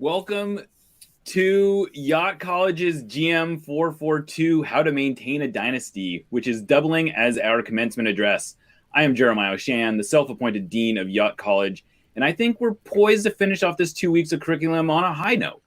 Welcome to Yacht College's GM 442, How to Maintain a Dynasty, which is doubling as our commencement address. I am Jeremiah O'Shan, the self-appointed Dean of Yacht College, and I think we're poised to finish off this 2 weeks of curriculum on a high note.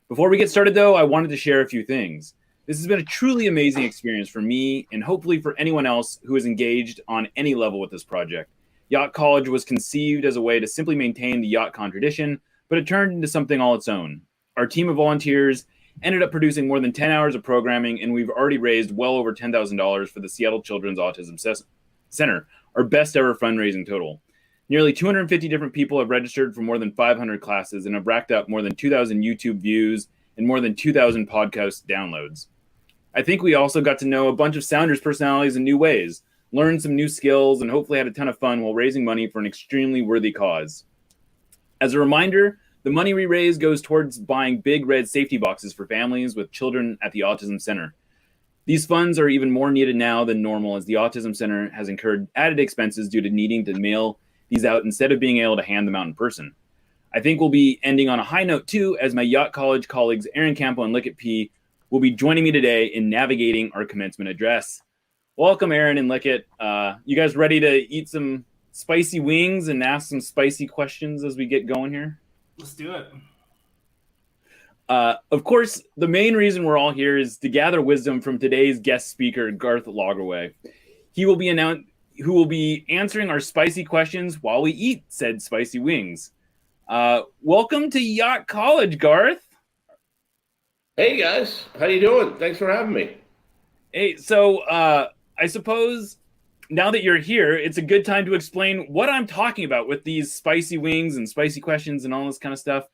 Before we get started, though, I wanted to share a few things. This has been a truly amazing experience for me and hopefully for anyone else who is engaged on any level with this project. Yacht College was conceived as a way to simply maintain the YachtCon tradition, but it turned into something all its own. Our team of volunteers ended up producing more than 10 hours of programming, and we've already raised well over $10,000 for the Seattle Children's Autism Center, our best ever fundraising total. Nearly 250 different people have registered for more than 500 classes and have racked up more than 2,000 YouTube views and more than 2,000 podcast downloads. I think we also got to know a bunch of Sounders personalities in new ways, learned some new skills, and hopefully had a ton of fun while raising money for an extremely worthy cause. As a reminder, the money we raise goes towards buying big red safety boxes for families with children at the Autism Center. These funds are even more needed now than normal, as the Autism Center has incurred added expenses due to needing to mail these out instead of being able to hand them out in person. I think we'll be ending on a high note too, as my Yacht College colleagues Aaron Campo and Lickett P will be joining me today in navigating our commencement address. Welcome, Aaron and Lickett. You guys ready to eat some spicy wings and ask some spicy questions as we get going here? Let's do it. Of course, the main reason we're all here is to gather wisdom from today's guest speaker, Garth Lagerwey. Who will be answering our spicy questions while we eat said spicy wings. Welcome to Yacht College, Garth. Hey guys, how you doing? Thanks for having me. Hey, so I suppose now that you're here, it's a good time to explain what I'm talking about with these spicy wings and spicy questions and all this kind of stuff.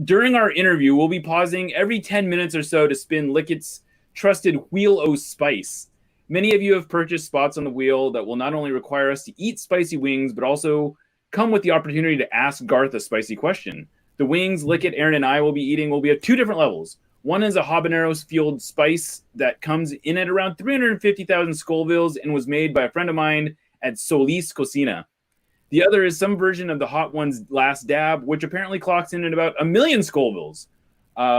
During our interview, we'll be pausing every 10 minutes or so to spin Lickett's trusted Wheel o' Spice. Many of you have purchased spots on the wheel that will not only require us to eat spicy wings, but also come with the opportunity to ask Garth a spicy question. The wings Lickett, Aaron, and I will be eating will be at two different levels. One is a habanero-fueled spice that comes in at around 350,000 Scovilles and was made by a friend of mine at Solis Cocina. The other is some version of the Hot One's Last Dab, which apparently clocks in at about 1 million Scovilles,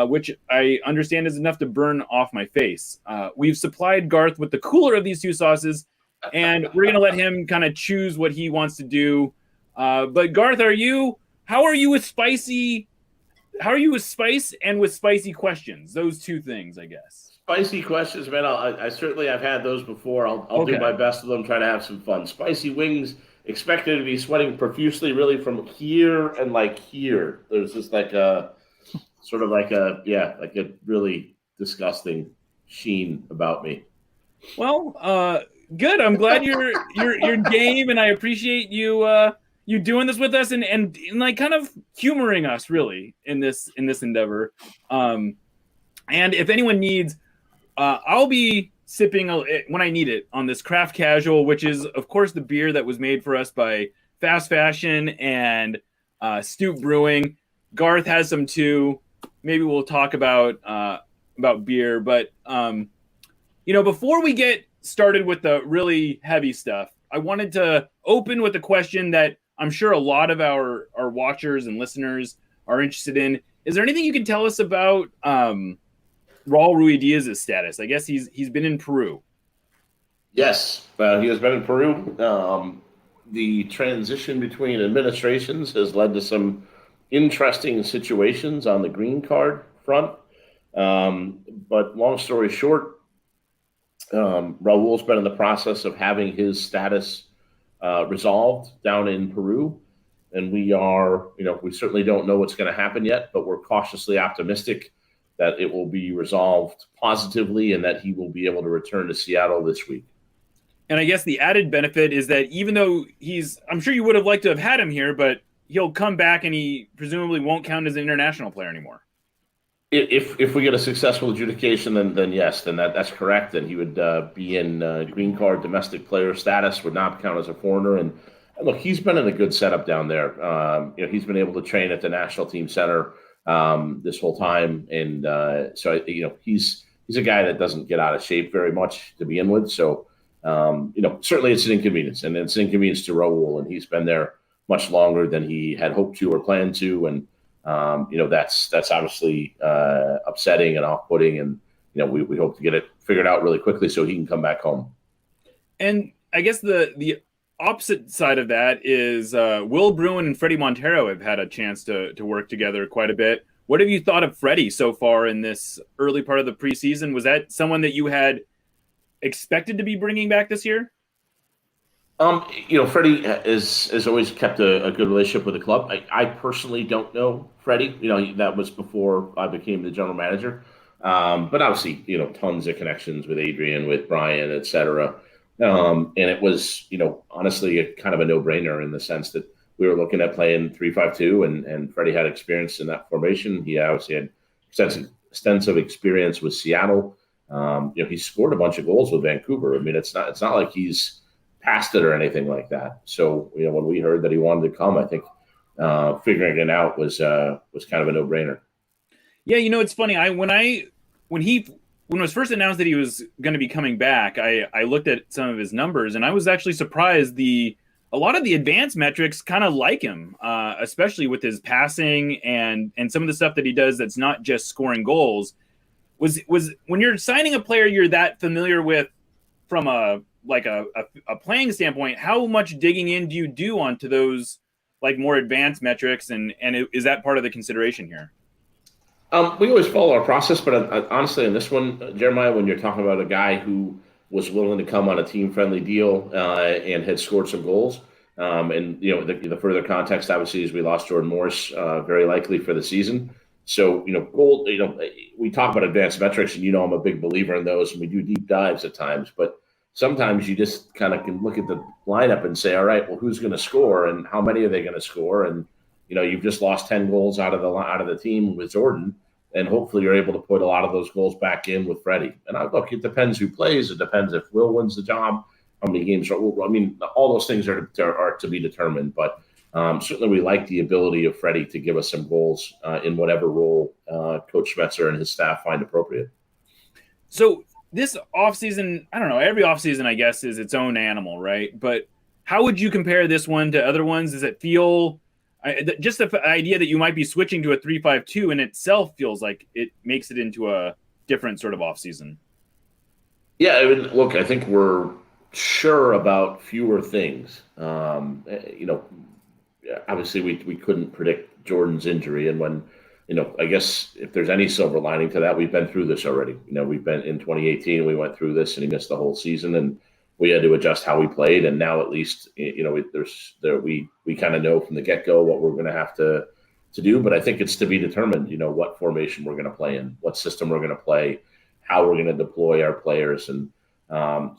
which I understand is enough to burn off my face. We've supplied Garth with the cooler of these two sauces, and we're going to let him kind of choose what he wants to do. But Garth, how are you with spicy? How are you with spice and with spicy questions? Those two things, I guess. Spicy questions, man. I've had those before. I'll do my best with them. Try to have some fun. Spicy wings. Expected to be sweating profusely, really from here and like here. There's just like a sort of like a really disgusting sheen about me. Well, good. I'm glad you're game, and I appreciate you doing this with us and like kind of humoring us really in this endeavor. And if anyone needs, I'll be sipping when I need it on this Craft Casual, which is of course the beer that was made for us by Fast Fashion and Stoop Brewing. Garth has some too. Maybe we'll talk about beer, but before we get started with the really heavy stuff, I wanted to open with a question that I'm sure a lot of our watchers and listeners are interested in. Is there anything you can tell us about Raul Ruidiaz's status? I guess he's been in Peru. Yes, he has been in Peru. The transition between administrations has led to some interesting situations on the green card front. But long story short, Raul's been in the process of having his status resolved down in Peru. And we certainly don't know what's going to happen yet, but we're cautiously optimistic that it will be resolved positively and that he will be able to return to Seattle this week. And I guess the added benefit is that even though I'm sure you would have liked to have had him here, but he'll come back and he presumably won't count as an international player anymore. If we get a successful adjudication, then yes, that's correct. And he would be in green card domestic player status, would not count as a foreigner. And look, he's been in a good setup down there. He's been able to train at the national team center this whole time. And so he's a guy that doesn't get out of shape very much to begin with. So, certainly it's an inconvenience, and it's an inconvenience to Raul. And he's been there much longer than he had hoped to or planned to. And That's obviously upsetting and off-putting, and we hope to get it figured out really quickly so he can come back home. And I guess the opposite side of that is Will Bruin and Freddie Montero have had a chance to work together quite a bit. What have you thought of Freddie so far in this early part of the preseason? Was that someone that you had expected to be bringing back this year? Freddie has always kept a good relationship with the club. I personally don't know Freddie. That was before I became the general manager. But obviously, tons of connections with Adrian, with Brian, et cetera. And it was, honestly, a kind of a no-brainer in the sense that we were looking at playing 3-5-2, and Freddie had experience in that formation. He obviously had extensive experience with Seattle. He scored a bunch of goals with Vancouver. I mean, it's not like he's past it or anything like that. So, when we heard that he wanted to come, I think figuring it out was kind of a no-brainer. Yeah, it's funny. When it was first announced that he was going to be coming back, I looked at some of his numbers, and I was actually surprised. A lot of the advanced metrics kind of like him, especially with his passing and some of the stuff that he does that's not just scoring goals. Was when you're signing a player you're that familiar with from a playing standpoint, how much digging in do you do onto those more advanced metrics, and is that part of the consideration here? We always follow our process, but honestly, in this one, Jeremiah, when you're talking about a guy who was willing to come on a team-friendly deal and had scored some goals, and the further context obviously is we lost Jordan Morris very likely for the season. So goal. We talk about advanced metrics, and I'm a big believer in those, and we do deep dives at times, but sometimes you just kind of can look at the lineup and say, all right, well, who's going to score and how many are they going to score? And, you've just lost 10 goals out of the team with Jordan, and hopefully you're able to put a lot of those goals back in with Freddie. And look, it depends who plays. It depends if Will wins the job, how many games. I mean, all those things are to be determined, but certainly we like the ability of Freddie to give us some goals in whatever role Coach Schmetzer and his staff find appropriate. So this offseason, I don't know, every offseason, I guess, is its own animal, right? But how would you compare this one to other ones? Does it feel just the idea that you might be switching to a 3-5-2 in itself feels like it makes it into a different sort of offseason? Yeah, look, I think we're sure about fewer things. Obviously we couldn't predict Jordan's injury, and when I guess if there's any silver lining to that, we've been through this already. We've been in 2018, we went through this and he missed the whole season, and we had to adjust how we played. And now at least, we kind of know from the get-go what we're going to have to do. But I think it's to be determined, what formation we're going to play in, what system we're going to play, how we're going to deploy our players. And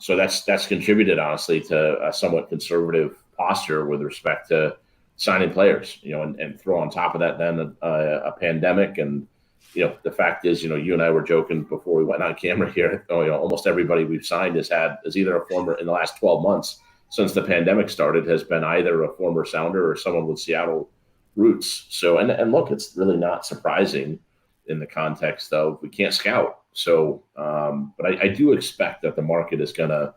so that's contributed, honestly, to a somewhat conservative posture with respect to signing players, and throw on top of that then a pandemic. And, the fact is, you and I were joking before we went on camera here, almost everybody we've signed is either a former, in the last 12 months since the pandemic started, has been either a former Sounder or someone with Seattle roots. So, and look, it's really not surprising in the context of we can't scout. So, but I do expect that the market is going to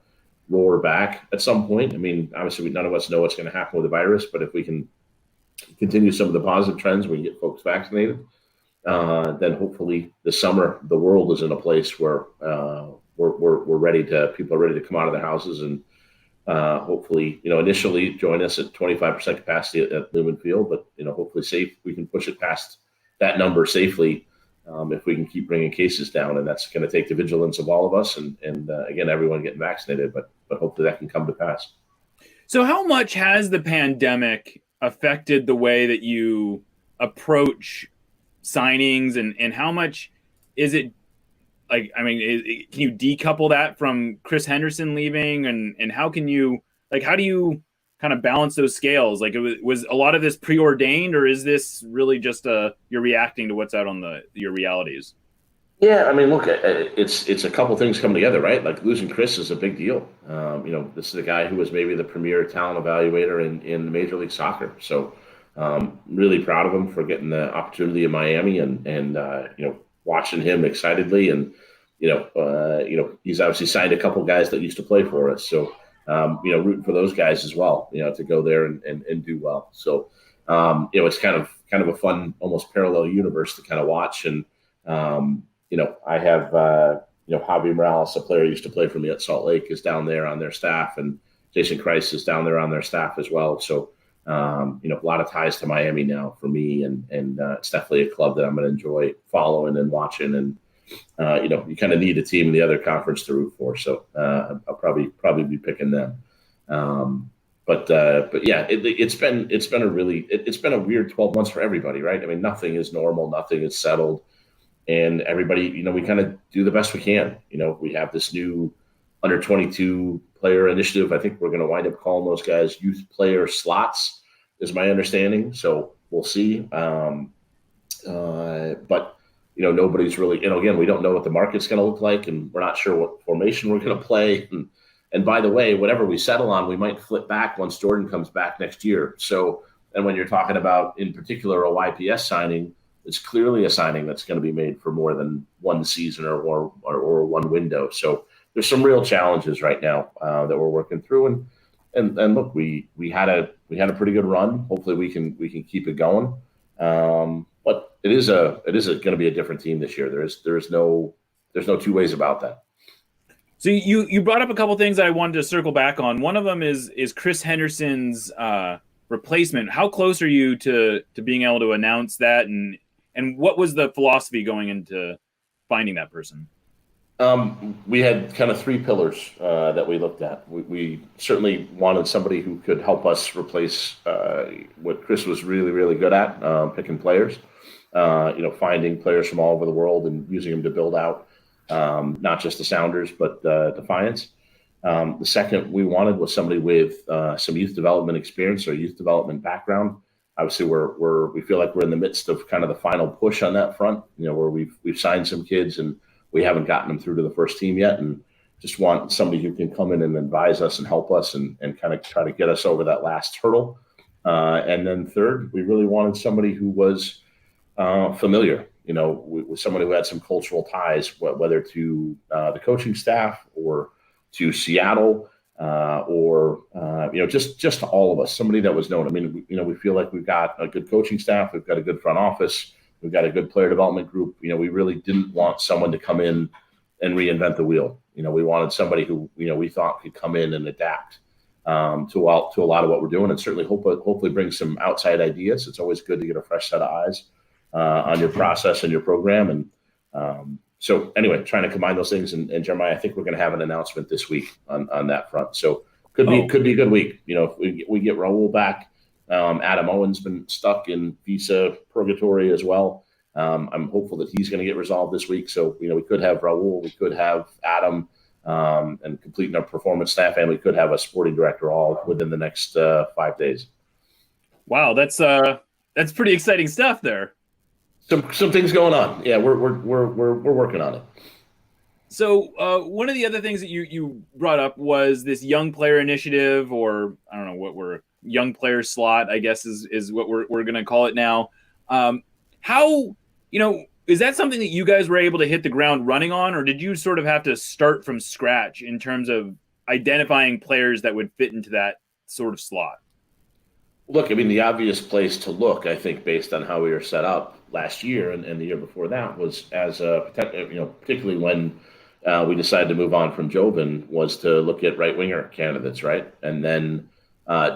roar back at some point. I mean, obviously none of us know what's going to happen with the virus, but if we can continue some of the positive trends, we can get folks vaccinated, then hopefully this summer the world is in a place where people are ready to come out of their houses and hopefully initially join us at 25% capacity at Lumen Field, but hopefully we can push it past that number safely if we can keep bringing cases down, and that's going to take the vigilance of all of us and again everyone getting vaccinated, but hopefully that can come to pass. So how much has the pandemic affected the way that you approach signings, and how much is it can you decouple that from Chris Henderson leaving, and how do you kind of balance those scales? Was a lot of this preordained, or is this really just you're reacting to what's out on your realities? Yeah, I mean, look, it's a couple things coming together, right? Like losing Chris is a big deal. This is a guy who was maybe the premier talent evaluator in Major League Soccer. So really proud of him for getting the opportunity in Miami and watching him excitedly. And, he's obviously signed a couple guys that used to play for us. So, rooting for those guys as well, to go there and do well. So, it's kind of kind of a fun, almost parallel universe to kind of watch. And I have Javi Morales, a player who used to play for me at Salt Lake, is down there on their staff, and Jason Christ is down there on their staff as well. So a lot of ties to Miami now for me, and it's definitely a club that I'm going to enjoy following and watching. And you kind of need a team in the other conference to root for, so I'll probably be picking them. But yeah, it's been a weird 12 months for everybody, right? I mean, nothing is normal, nothing is settled, and everybody, we kind of do the best we can. We have this new under 22 player initiative. I think we're going to wind up calling those guys youth player slots, is my understanding. So we'll see. But nobody's really, again, we don't know what the market's going to look like, and we're not sure what formation we're going to play. And by the way, whatever we settle on, we might flip back once Jordan comes back next year. So, and when you're talking about, in particular, a YPS signing, it's clearly a signing that's going to be made for more than one season or one window. So there's some real challenges right now that we're working through. And look, we had a pretty good run. Hopefully we can keep it going. But it is going to be a different team this year. There's no two ways about that. So you brought up a couple things that I wanted to circle back on. One of them is Chris Henderson's replacement. How close are you to being able to announce that, and what was the philosophy going into finding that person? We had kind of three pillars that we looked at. We certainly wanted somebody who could help us replace what Chris was really, really good at, picking players, finding players from all over the world and using them to build out not just the Sounders, but Defiance. The second we wanted was somebody with some youth development experience or youth development background. Obviously, we feel like we're in the midst of kind of the final push on that front, where we've signed some kids and we haven't gotten them through to the first team yet, and just want somebody who can come in and advise us and help us and kind of try to get us over that last hurdle. And then third, we really wanted somebody who was familiar, with somebody who had some cultural ties, whether to the coaching staff or to Seattle or just to all of us, somebody that was known. I mean, we feel like we've got a good coaching staff, we've got a good front office, we've got a good player development group. We really didn't want someone to come in and reinvent the wheel. We wanted somebody who, we thought could come in and adapt to a lot of what we're doing, and certainly hopefully bring some outside ideas. It's always good to get a fresh set of eyes on your process and your program. And so anyway, trying to combine those things. And Jeremiah, I think we're going to have an announcement this week on that front. So could be a good week. If we get Raul back. Adam Owen's been stuck in visa purgatory as well. I'm hopeful that he's going to get resolved this week. So, we could have Raul, we could have Adam, and completing our performance staff, and we could have a sporting director all within the next 5 days. Wow, that's pretty exciting stuff there. Some things going on. Yeah, we're working on it. So one of the other things that you brought up was this young player initiative, or I don't know what we're young player slot, I guess is what we're going to call it now. How, is that something that you guys were able to hit the ground running on, or did you sort of have to start from scratch in terms of identifying players that would fit into that sort of slot? Look, I mean, the obvious place to look, I think, based on how we were set up last year and the year before that, was as particularly when we decided to move on from Jovan, was to look at right winger candidates, right? And then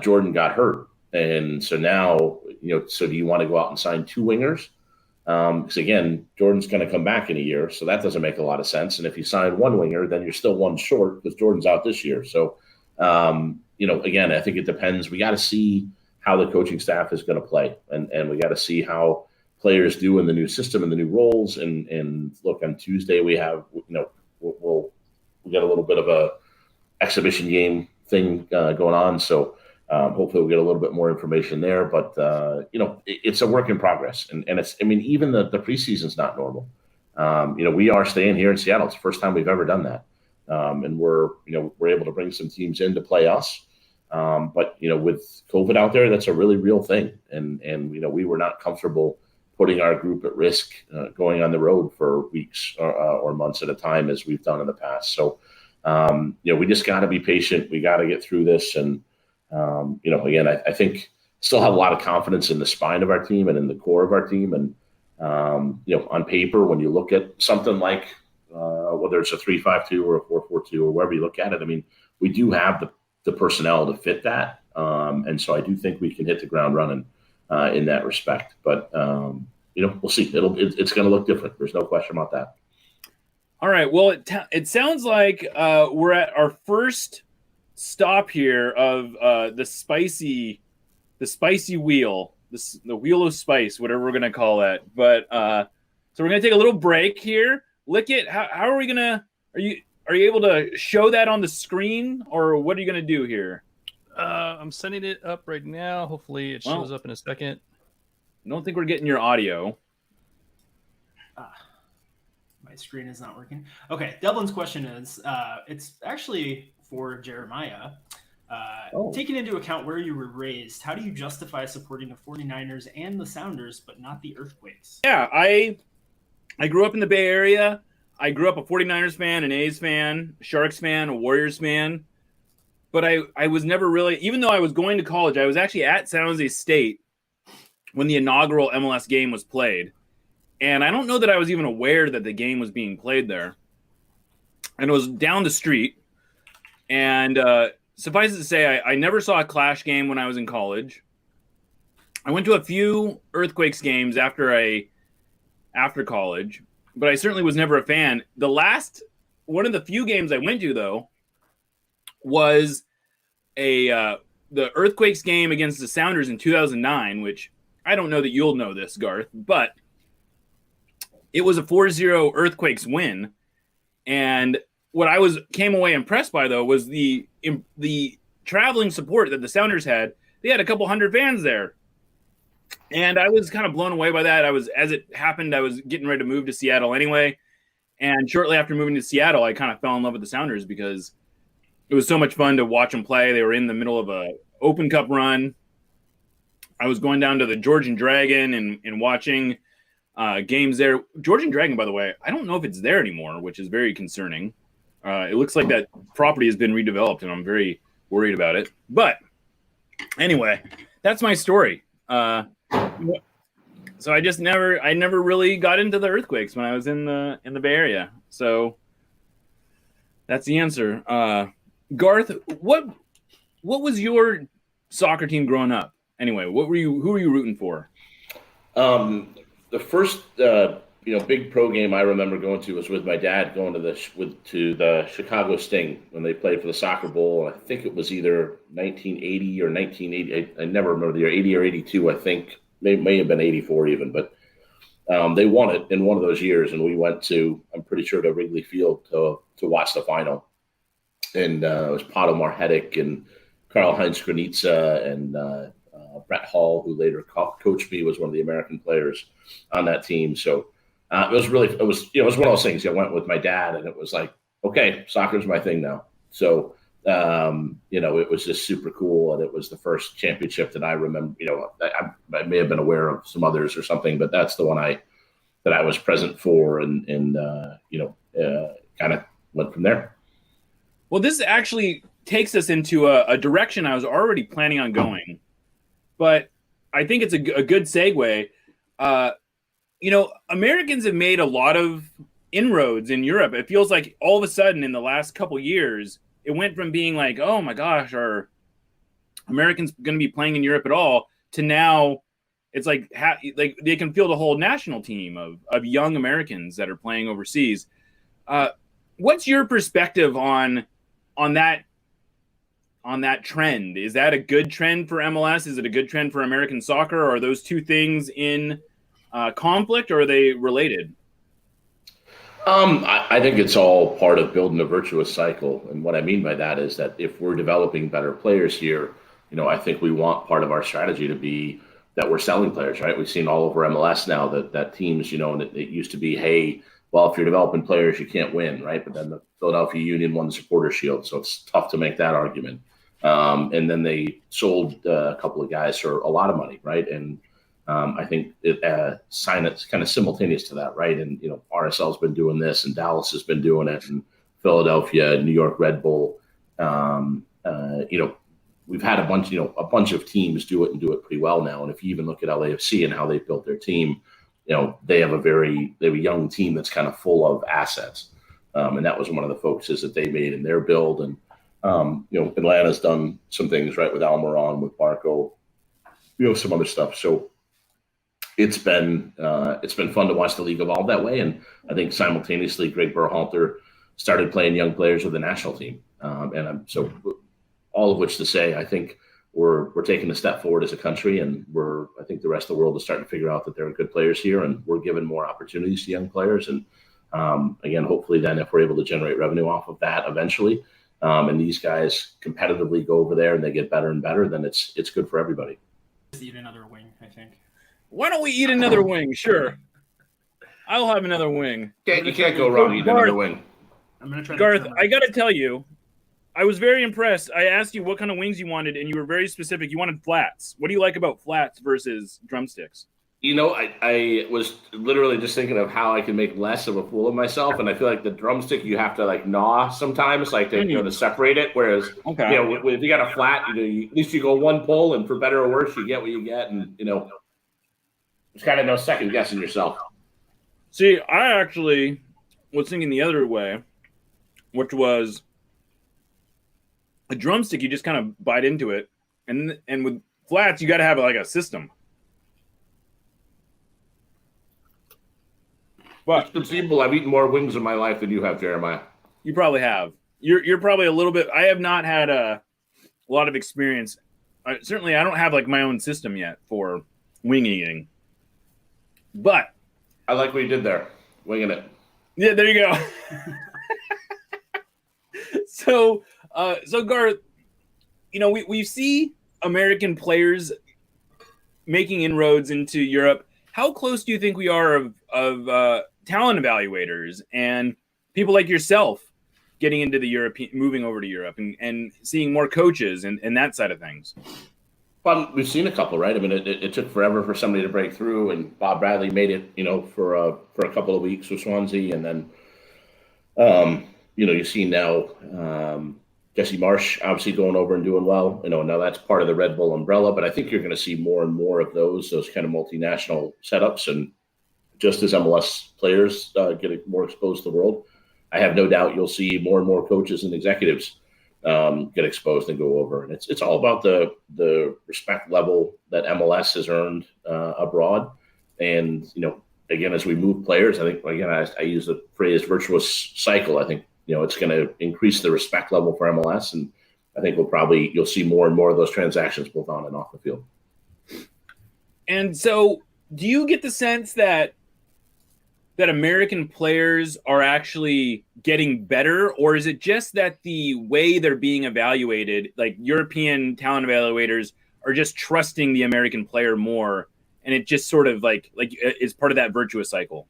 Jordan got hurt, and so now, so do you want to go out and sign two wingers? Because again, Jordan's going to come back in a year, so that doesn't make a lot of sense. And if you sign one winger, then you're still one short because Jordan's out this year. So, again, I think it depends. We got to see how the coaching staff is going to play, and we got to see how players do in the new system and the new roles. And look, on Tuesday we have, we got a little bit of a exhibition game thing going on. So hopefully we'll get a little bit more information there, but it's a work in progress, and it's, even the preseason's not normal. We are staying here in Seattle. It's the first time we've ever done that. And we're able to bring some teams in to play us. But with COVID out there, that's a really real thing. And we were not comfortable putting our group at risk, going on the road for weeks or months at a time, as we've done in the past. So, we just got to be patient. We got to get through this. And, again, I think still have a lot of confidence in the spine of our team and in the core of our team. And, on paper, when you look at something like whether it's a 3-5-2 or a 4-4-2 or wherever you look at it, I mean, we do have the personnel to fit that. And so I do think we can hit the ground running in that respect. But, we'll see. It's going to look different. There's no question about that. All right. Well, it sounds like we're at our first stop here of the spicy wheel, the wheel of spice, whatever we're gonna call it. But so we're gonna take a little break here. Lick it. How are we gonna? Are you able to show that on the screen, or what are you gonna do here? I'm sending it up right now. Hopefully, it shows up in a second. I don't think we're getting your audio. My screen is not working. Okay, Devlin's question is, it's actually for Jeremiah. Taking into account where you were raised, how do you justify supporting the 49ers and the Sounders, but not the Earthquakes? Yeah, I grew up in the Bay Area. I grew up a 49ers fan, an A's fan, Sharks fan, a Warriors fan. But I was never really, even though I was going to college, I was actually at San Jose State when the inaugural MLS game was played. And I don't know that I was even aware that the game was being played there. And it was down the street. And suffice it to say, I never saw a Clash game when I was in college. I went to a few Earthquakes games after college, but I certainly was never a fan. One of the few games I went to, though, was the Earthquakes game against the Sounders in 2009, which I don't know that you'll know this, Garth, but it was a 4-0 Earthquakes win. And what I came away impressed by, though, was the traveling support that the Sounders had. They had a couple hundred fans there. And I was kind of blown away by that. As it happened, I was getting ready to move to Seattle anyway. And shortly after moving to Seattle, I kind of fell in love with the Sounders because it was so much fun to watch them play. They were in the middle of a Open Cup run. I was going down to the Georgian Dragon and watching games there. Georgian Dragon, by the way, I don't know if it's there anymore, which is very concerning. It looks like that property has been redeveloped, and I'm very worried about it. But anyway, that's my story. So I never really got into the Earthquakes when I was in the Bay Area. So that's the answer. Garth, what was your soccer team growing up? Anyway, who were you rooting for? The first big pro game I remember going to was with my dad, going to the Chicago Sting when they played for the Soccer Bowl. I think it was either 1980 or 1980. I never remember the year, 80 or 82. I think may have been 84 even, but they won it in one of those years, and we went to, I'm pretty sure, to Wrigley Field to watch the final. And it was Pato Marhetic and Karl-Heinz Granitza and Brett Hall, who later coached me, was one of the American players on that team. So it was one of those things. I went with my dad, and it was like, okay, soccer's my thing now. So it was just super cool, and it was the first championship that I remember. I may have been aware of some others or something, but that's the one that I was present for, and kind of went from there. Well, this actually takes us into a direction I was already planning on going, but I think it's a good segue. Americans have made a lot of inroads in Europe. It feels like all of a sudden in the last couple years, it went from being like, oh my gosh, are Americans going to be playing in Europe at all, to now it's like they can field a whole national team of young Americans that are playing overseas. What's your perspective on that trend? Is that a good trend for MLS? Is it a good trend for American soccer? Or are those two things in conflict, or are they related? I think it's all part of building a virtuous cycle. And what I mean by that is that if we're developing better players here, I think we want part of our strategy to be that we're selling players, right? We've seen all over MLS now that teams, and it used to be, hey, well, if you're developing players, you can't win, right? But then the Philadelphia Union won the Supporters Shield, so it's tough to make that argument. And then they sold a couple of guys for a lot of money, right? And I think it's kind of simultaneous to that, right? And RSL's been doing this, and Dallas has been doing it, and Philadelphia, New York Red Bull, we've had a bunch of teams do it and do it pretty well now. And if you even look at LAFC and how they built their team, they have a young team that's kind of full of assets. And that was one of the focuses that they made in their build. And, Atlanta's done some things right with Almiron, with Barco, some other stuff. So it's been fun to watch the league evolve that way. And I think simultaneously, Greg Berhalter started playing young players with the national team. So all of which to say, I think we're taking a step forward as a country, and I think the rest of the world is starting to figure out that there are good players here, and we're giving more opportunities to young players. And again, hopefully then if we're able to generate revenue off of that eventually, and these guys competitively go over there and they get better and better, then it's good for everybody. Just eat another wing, I think. Why don't we eat another wing? Sure. I'll have another wing. You can't go wrong eating another wing. I'm gonna try. Garth, I got to tell you, I was very impressed. I asked you what kind of wings you wanted, and you were very specific. You wanted flats. What do you like about flats versus drumsticks? I was literally just thinking of how I can make less of a fool of myself, and I feel like the drumstick you have to gnaw sometimes, to separate it. Whereas, if you got a flat, at least you go one pull, and for better or worse, you get what you get, and there's kind of no second guessing yourself. See, I actually was thinking the other way, which was a drumstick. You just kind of bite into it, and with flats, you got to have a system. But it's conceivable I've eaten more wings in my life than you have, Jeremiah. You probably have. You're probably a little bit. I have not had a lot of experience. Certainly, I don't have my own system yet for wing eating. But I like what you did there, winging it. Yeah, there you go. So Garth, we see American players making inroads into Europe. How close do you think we are of talent evaluators and people like yourself getting into moving over to Europe and seeing more coaches and that side of things? Well, we've seen a couple, right? I mean, it took forever for somebody to break through, and Bob Bradley made it, for a couple of weeks with Swansea, and then, you see now Jesse Marsh obviously going over and doing well. Now that's part of the Red Bull umbrella, but I think you're going to see more and more of those kind of multinational setups, and just as MLS players get more exposed to the world, I have no doubt you'll see more and more coaches and executives get exposed and go over. And it's all about the respect level that MLS has earned abroad. And, again, as we move players, I think, again, I use the phrase virtuous cycle. I think, it's going to increase the respect level for MLS. And I think you'll see more and more of those transactions both on and off the field. And so do you get the sense that American players are actually getting better, or is it just that the way they're being evaluated, European talent evaluators are just trusting the American player more, and it just sort of is part of that virtuous cycle?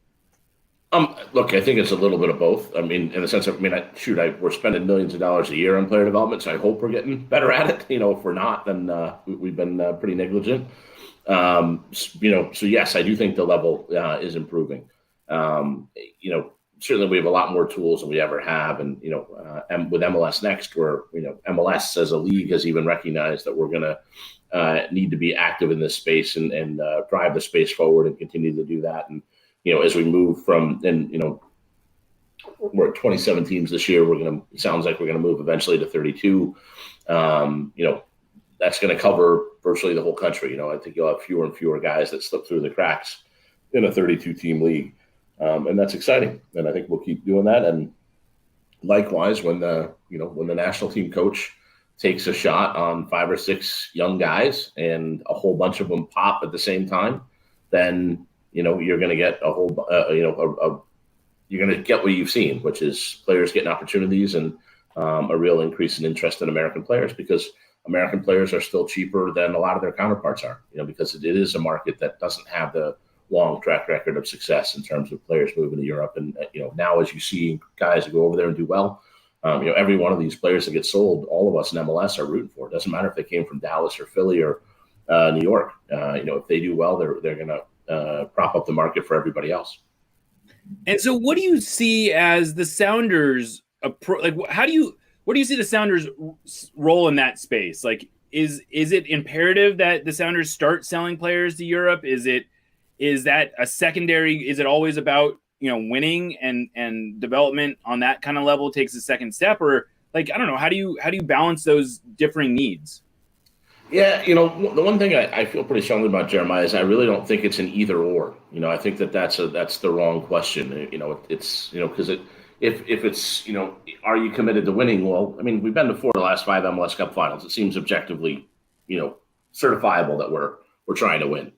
Look, I think it's a little bit of both. I mean, in the sense of, we're spending millions of dollars a year on player development, so I hope we're getting better at it. If we're not, then we've been pretty negligent. So yes, I do think the level is improving. Certainly we have a lot more tools than we ever have. And, and with MLS Next, where, MLS as a league has even recognized that we're going to need to be active in this space and drive the space forward and continue to do that. And, as we move from, we're at 27 teams this year, it sounds like we're going to move eventually to 32. That's going to cover virtually the whole country. I think you'll have fewer and fewer guys that slip through the cracks in a 32 team league. And that's exciting. And I think we'll keep doing that. And likewise, when the national team coach takes a shot on 5 or 6 young guys and a whole bunch of them pop at the same time, then, you're going to get a whole, you're going to get what you've seen, which is players getting opportunities and a real increase in interest in American players, because American players are still cheaper than a lot of their counterparts are, because it is a market that doesn't have the long track record of success in terms of players moving to Europe. And, now as you see guys who go over there and do well, every one of these players that gets sold, all of us in MLS are rooting for. It doesn't matter if they came from Dallas or Philly or New York. If they do well, they're going to prop up the market for everybody else. And so what do you see as the Sounders what do you see the Sounders role in that space? is it imperative that the Sounders start selling players to Europe? Is that a secondary? Is it always about winning and development on that kind of level takes a second step, or like I don't know, how do you balance those differing needs? Yeah, the one thing I feel pretty strongly about Jeremiah is I really don't think it's an either or. I think that's the wrong question. It's because if it's are you committed to winning? Well, I mean, we've been to 4 of the last 5 MLS Cup finals. It seems objectively certifiable that we're trying to win.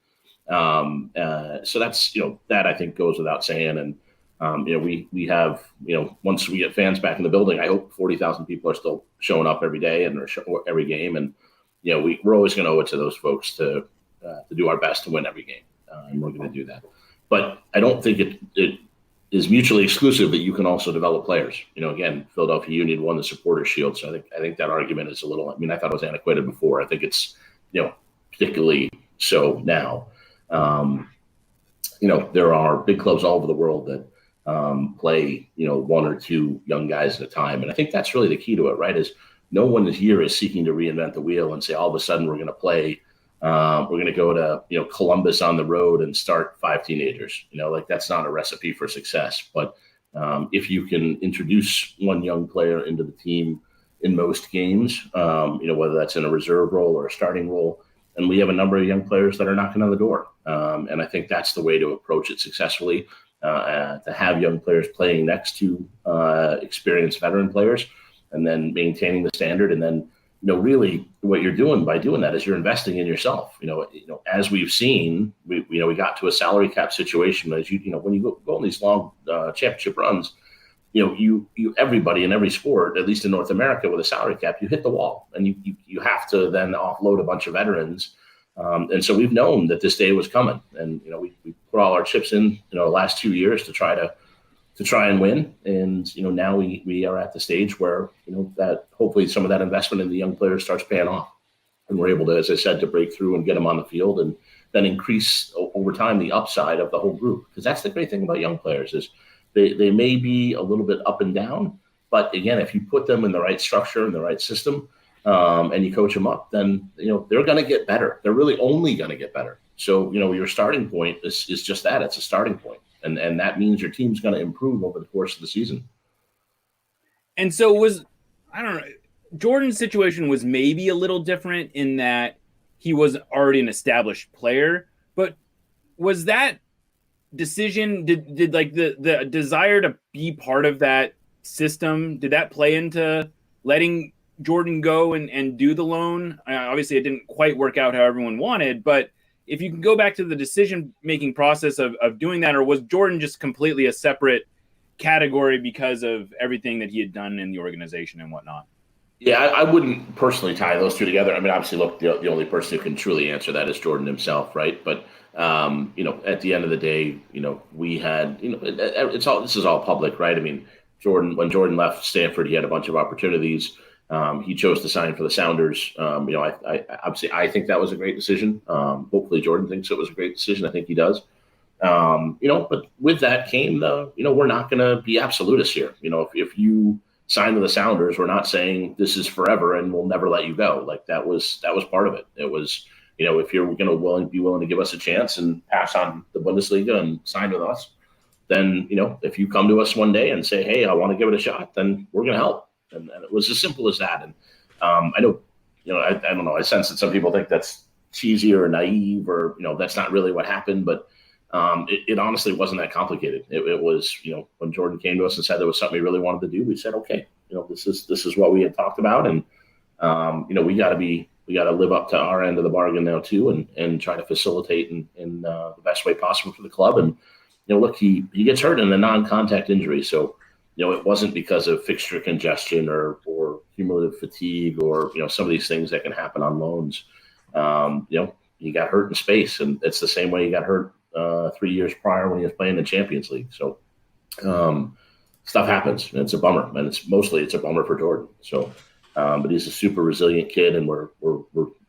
So that's that I think goes without saying. And we have once we get fans back in the building, I hope 40,000 people are still showing up every day and every game. And we're always going to owe it to those folks to do our best to win every game, and we're going to do that. But I don't think it is mutually exclusive that you can also develop players. Again, Philadelphia Union won the Supporters Shield, so I think that argument is a little. I mean, I thought it was antiquated before. I think it's particularly so now. There are big clubs all over the world that play 1 or 2 young guys at a time, and I think that's really the key to it, right? Is no one here is seeking to reinvent the wheel and say all of a sudden we're going to play. We're going to go to Columbus on the road and start 5 teenagers. Like that's not a recipe for success. But if you can introduce one young player into the team in most games, whether that's in a reserve role or a starting role, and we have a number of young players that are knocking on the door. And I think that's the way to approach it successfully. To have young players playing next to experienced veteran players, and then maintaining the standard, and then really what you're doing by doing that is you're investing in yourself. As we've seen, we got to a salary cap situation. As when you go on these long championship runs, you everybody in every sport, at least in North America, with a salary cap, you hit the wall, and you have to then offload a bunch of veterans. And so we've known that this day was coming, and we put all our chips in the last 2 years to try and win. And now we are at the stage where that hopefully some of that investment in the young players starts paying off, and we're able to, as I said, to break through and get them on the field, and then increase over time the upside of the whole group. Because that's the great thing about young players is they may be a little bit up and down, but again, if you put them in the right structure and the right system, and you coach them up, then they're going to get better. They're really only going to get better. So your starting point is just that. It's a starting point. And that means your team's going to improve over the course of the season. And so I don't know, Jordan's situation was maybe a little different in that he was already an established player, but was that decision, did like the desire to be part of that system, did that play into letting Jordan go and do the loan? Obviously it didn't quite work out how everyone wanted, but if you can go back to the decision-making process of doing that, or was Jordan just completely a separate category because of everything that he had done in the organization and whatnot? Yeah, I wouldn't personally tie those two together. I mean, obviously, look, the only person who can truly answer that is Jordan himself, right? But, at the end of the day, we had, this is all public, right? I mean, when Jordan left Stanford, he had a bunch of opportunities. He chose to sign for the Sounders. I think that was a great decision. Hopefully Jordan thinks it was a great decision. I think he does. But with that came we're not going to be absolutists here. If you sign with the Sounders, we're not saying this is forever and we'll never let you go. Like that was part of it. It was, if you're going to be willing to give us a chance and pass on the Bundesliga and sign with us, then, if you come to us one day and say, hey, I want to give it a shot, then we're going to help. And it was as simple as that. And I know, I don't know. I sense that some people think that's cheesy or naive, or that's not really what happened. But it honestly wasn't that complicated. It was, when Jordan came to us and said there was something he really wanted to do, we said, okay, this is what we had talked about, and we got to live up to our end of the bargain now too, and try to facilitate in the best way possible for the club. And look, he gets hurt in a non-contact injury, so. It wasn't because of fixture congestion or cumulative fatigue or, some of these things that can happen on loans. He got hurt in space, and it's the same way he got hurt 3 years prior when he was playing in Champions League. So stuff happens, and it's a bummer, and it's a bummer for Jordan. So, but he's a super resilient kid, and we're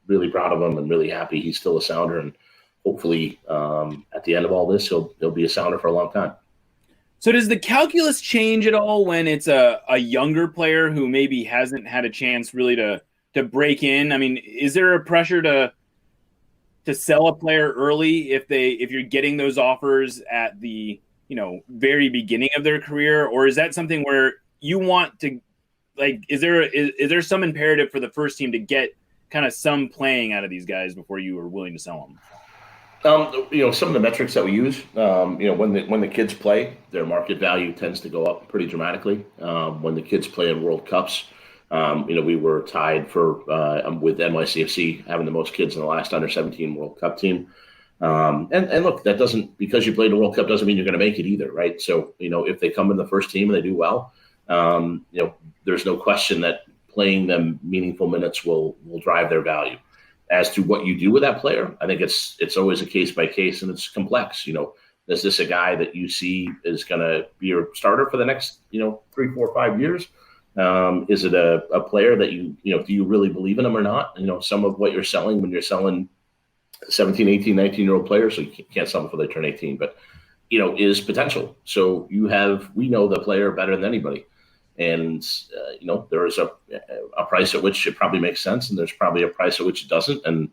really proud of him and really happy he's still a Sounder. And hopefully at the end of all this, he'll be a Sounder for a long time. So does the calculus change at all when it's a younger player who maybe hasn't had a chance really to to break in? I mean, is there a pressure to sell a player early if you're getting those offers at the very beginning of their career, or is that something where you want to is there some imperative for the first team to get kind of some playing out of these guys before you are willing to sell them? Some of the metrics that we use, when the kids play, their market value tends to go up pretty dramatically. When the kids play in World Cups, we were tied with NYCFC having the most kids in the last under-17 World Cup team. And look, that doesn't, because you played the World Cup doesn't mean you're going to make it either, right? So, if they come in the first team and they do well, there's no question that playing them meaningful minutes will drive their value. As to what you do with that player, I think it's always a case by case, and it's complex. Is this a guy that you see is going to be your starter for the next 3, 4, 5 years? Is it a player that do you really believe in him or not? Some of what you're selling when you're selling 17, 18, 19-year-old players, so you can't sell them before they turn 18, but is potential. So we know the player better than anybody. And, there is a price at which it probably makes sense, and there's probably a price at which it doesn't. And,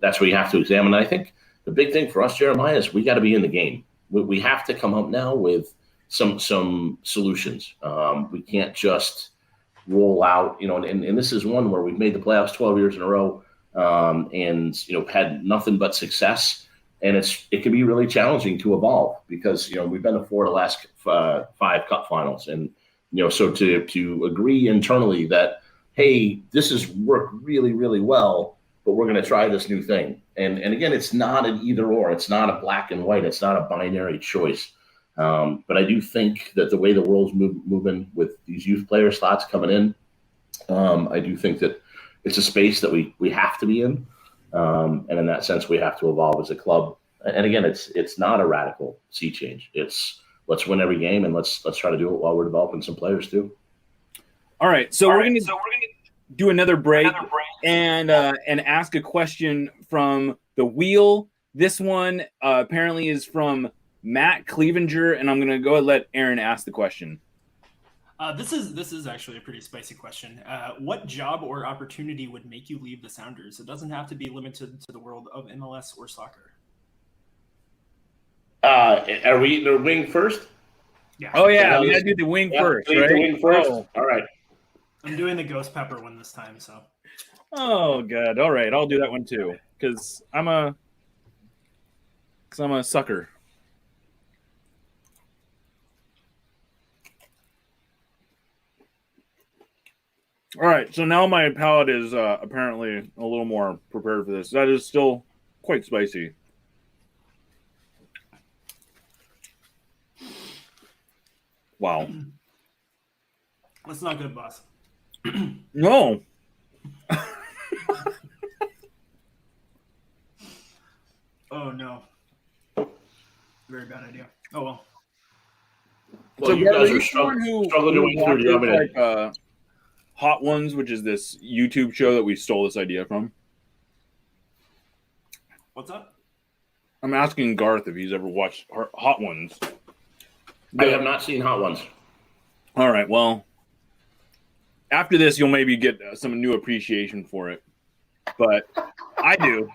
that's where you have to examine. And I think the big thing for us, Jeremiah, is we got to be in the game. We have to come up now with some solutions. We can't just roll out, and this is one where we've made the playoffs 12 years in a row, and, had nothing but success. And it can be really challenging to evolve because, we've been to 4 of the last 5 cup finals. And, so to agree internally that, hey, this has worked really, really well, but we're going to try this new thing. And again, it's not an either or. It's not a black and white. It's not a binary choice. But I do think that the way the world's moving with these youth player slots coming in, I do think that it's a space that we have to be in. And in that sense, we have to evolve as a club. And again, it's not a radical sea change. It's let's win every game, and let's try to do it while we're developing some players too. All right, so we're gonna do another break and ask a question from the wheel. This one apparently is from Matt Clevenger, and I'm gonna go ahead and let Aaron ask the question. This is actually a pretty spicy question. What job or opportunity would make you leave the Sounders? It doesn't have to be limited to the world of MLS or soccer. Are we the wing first? Yeah. Oh yeah, we gotta do the wing first, right? The wing first. Oh. All right. I'm doing the ghost pepper one this time, so. Oh good. All right, I'll do that one too, because I'm a sucker. All right, so now my palate is apparently a little more prepared for this. That is still quite spicy. Wow. That's not good, boss. No. Oh, no. Very bad idea. Oh, well. Well, so you guys are struggling to wait through. Do you want me to... Hot Ones, which is this YouTube show that we stole this idea from. What's up? I'm asking Garth if he's ever watched Hot Ones. I have not seen Hot Ones. All right, well, after this, you'll maybe get some new appreciation for it. But I do.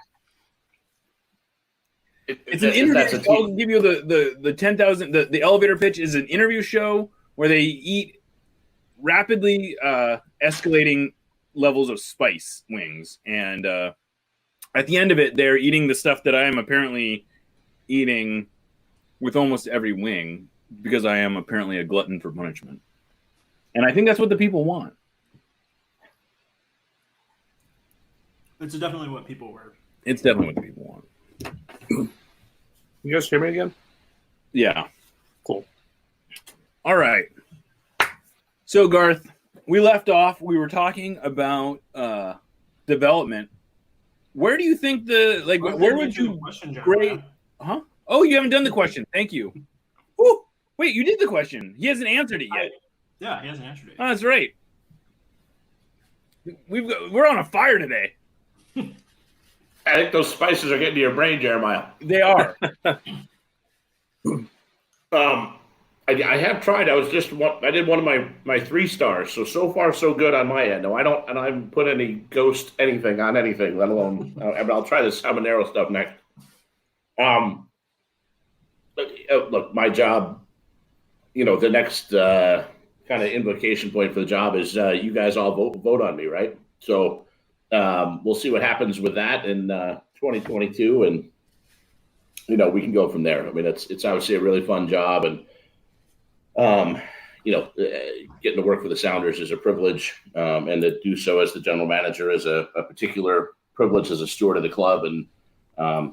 It's an interview. I'll give you the 10,000. The elevator pitch is an interview show where they eat rapidly escalating levels of spice wings, and at the end of it, they're eating the stuff that I am apparently eating with almost every wing, because I am apparently a glutton for punishment, and I think that's what the people want. It's definitely what people were. It's definitely what the people want. You guys hear me again? Yeah. Cool. All right. So, Garth, we left off. We were talking about development. Where do you think where would you grade? Huh? Oh, you haven't done the question. Thank you. Ooh, wait, you did the question. He hasn't answered it yet. Yeah, he hasn't answered it. Oh, that's right. We're on a fire today. I think those spices are getting to your brain, Jeremiah. They are. I I have tried. I did one of my 3 stars. So far so good on my end. No, I haven't put any ghost anything on anything, let alone. I'll try this habanero stuff next. Look, my job. The next kind of invocation point for the job is you guys all vote on me, right? So we'll see what happens with that in 2022, and we can go from there. I mean, it's obviously a really fun job, and getting to work for the Sounders is a privilege, and to do so as the general manager is a particular privilege as a steward of the club, and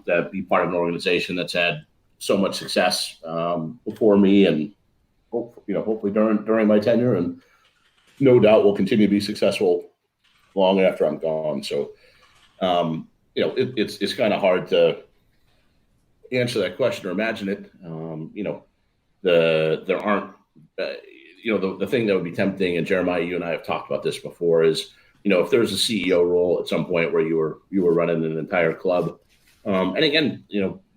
to be part of an organization that's had so much success before me, and hopefully during my tenure, and no doubt will continue to be successful long after I'm gone. So, it's kind of hard to answer that question or imagine it. There aren't, the thing that would be tempting, and Jeremiah, you and I have talked about this before, is, if there's a CEO role at some point where you were running an entire club, and again,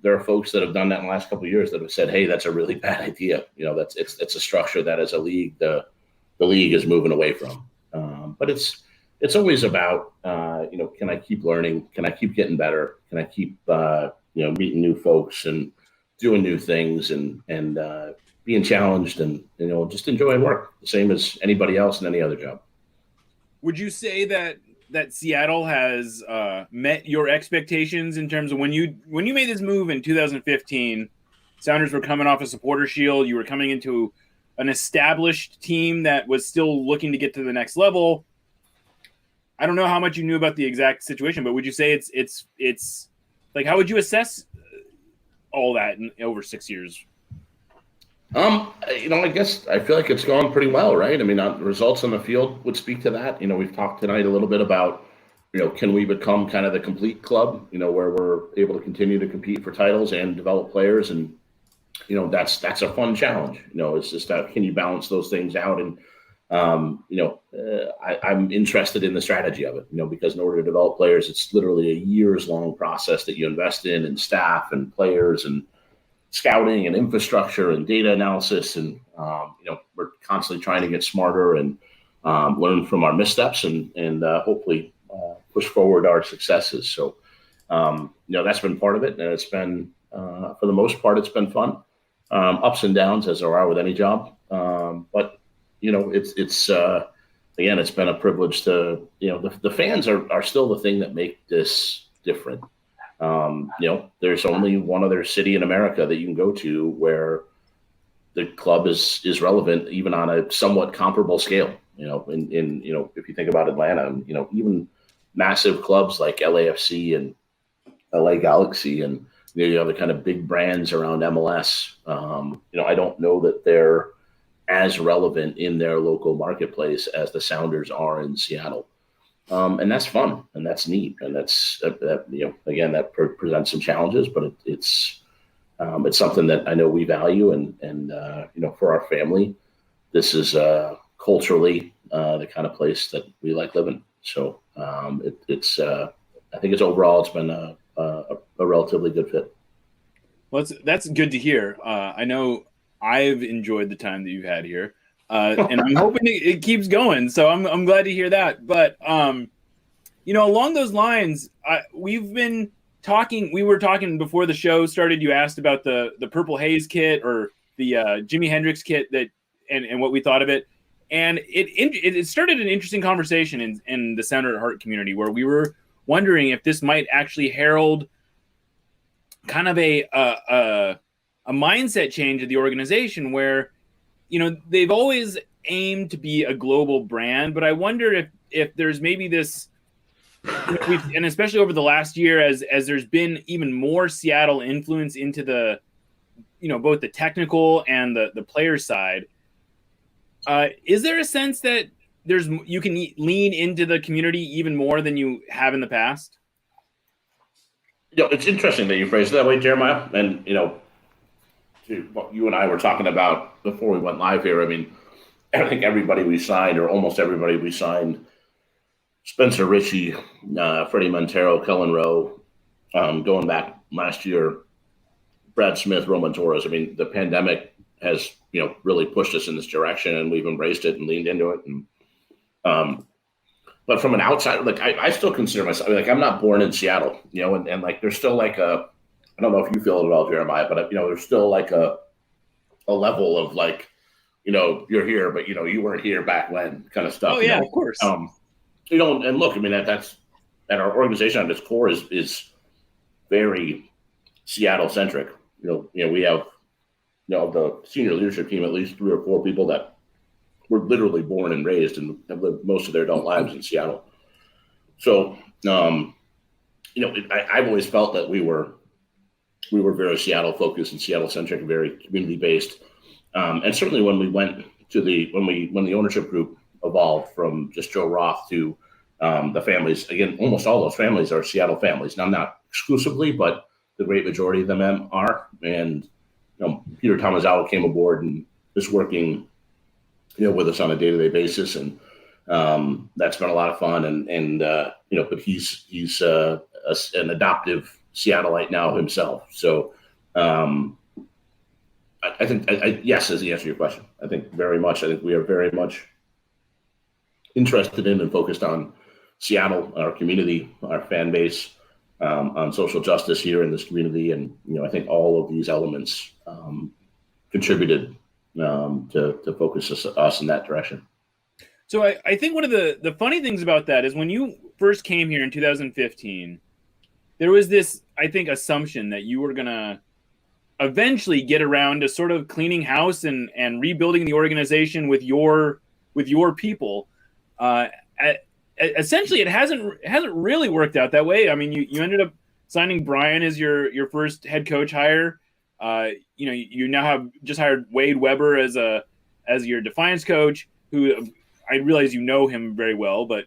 there are folks that have done that in the last couple of years that have said, "Hey, that's a really bad idea." It's a structure that as a league, the league is moving away from. But it's always about, can I keep learning? Can I keep getting better? Can I keep, meeting new folks and doing new things and being challenged and, just enjoying work the same as anybody else in any other job. Would you say that Seattle has met your expectations in terms of when you made this move in 2015? Sounders were coming off a supporter shield. You were coming into an established team that was still looking to get to the next level. I don't know how much you knew about the exact situation, but would you say it's like, how would you assess all that in over 6 years? I guess I feel like it's gone pretty well, right? I mean, results on the field would speak to that. We've talked tonight a little bit about, can we become kind of the complete club, where we're able to continue to compete for titles and develop players. And, that's a fun challenge. It's just can you balance those things out? And, I'm interested in the strategy of it, because in order to develop players, it's literally a years-long process that you invest in, and staff and players and scouting and infrastructure and data analysis. And, we're constantly trying to get smarter and learn from our missteps and hopefully push forward our successes. So, that's been part of it. And it's been, for the most part, it's been fun. Ups and downs, as there are with any job. But, again, it's been a privilege to, the fans are still the thing that make this different. There's only one other city in America that you can go to where the club is relevant, even on a somewhat comparable scale. If you think about Atlanta, even massive clubs like LAFC and LA Galaxy, and you have the kind of big brands around MLS. I don't know that they're as relevant in their local marketplace as the Sounders are in Seattle. And that's fun, and that's neat, and that's again, that presents some challenges, but it's something that I know we value, and for our family, this is culturally the kind of place that we like living. So I think it's been a relatively good fit. Well, that's good to hear. I know I've enjoyed the time that you've had here. And I'm hoping it keeps going. So I'm glad to hear that. But, along those lines, we've been talking. We were talking before the show started. You asked about the Purple Haze kit or the Jimi Hendrix kit and what we thought of it. And it started an interesting conversation in the Sounder at Heart community, where we were wondering if this might actually herald kind of a mindset change of the organization, where they've always aimed to be a global brand, but I wonder if there's maybe this, and especially over the last year, as there's been even more Seattle influence into the, both the technical and the player side. Is there a sense that you can lean into the community even more than you have in the past? It's interesting that you phrased it that way, Jeremiah. And what you and I were talking about before we went live here, I mean, I think everybody we signed, or almost everybody we signed, Spencer Ritchie, Freddie Montero, Kellen Rowe, going back last year, Brad Smith, Roman Torres. I mean, the pandemic has really pushed us in this direction, and we've embraced it and leaned into it. And but from an outside, like I still consider myself like I'm not born in Seattle, and like there's still like I don't know if you feel it at all, Jeremiah, but there's still like a level of like you're here, but you weren't here back when kind of stuff. Oh yeah, of course. And look, I mean that's our organization at its core is very Seattle centric. We have the senior leadership team, at least 3 or 4 people that were literally born and raised and have lived most of their adult lives in Seattle. So, I've always felt that we were very Seattle focused and Seattle centric, very community based. And certainly when we went to when the ownership group evolved from just Joe Roth to the families, again, almost all those families are Seattle families. Now, not exclusively, but the great majority of them are. And Peter Tomazawa came aboard and is working, with us on a day-to-day basis, and that's been a lot of fun. And but he's an adoptive Seattleite now himself. So I think yes is the answer to your question. I think we are very much interested in and focused on Seattle, our community, our fan base, on social justice here in this community. And, I think all of these elements contributed to focus us in that direction. So I think one of the funny things about that is when you first came here in 2015, there was this, I think, assumption that you were going to eventually get around to sort of cleaning house and rebuilding the organization with your people. Essentially, it hasn't really worked out that way. I mean, you ended up signing Brian as your first head coach hire. You now have just hired Wade Weber as your Defiance coach, who I realize you know him very well, but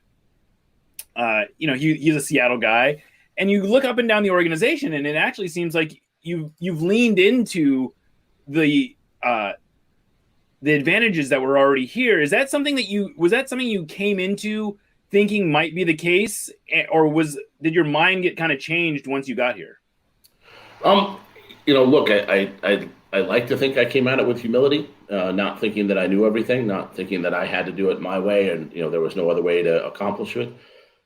he's a Seattle guy. And you look up and down the organization, and it actually seems like you've leaned into the advantages that were already here. Is that something you came into thinking might be the case, or did your mind get kind of changed once you got here? Look, I like to think I came at it with humility, not thinking that I knew everything, not thinking that I had to do it my way, and there was no other way to accomplish it.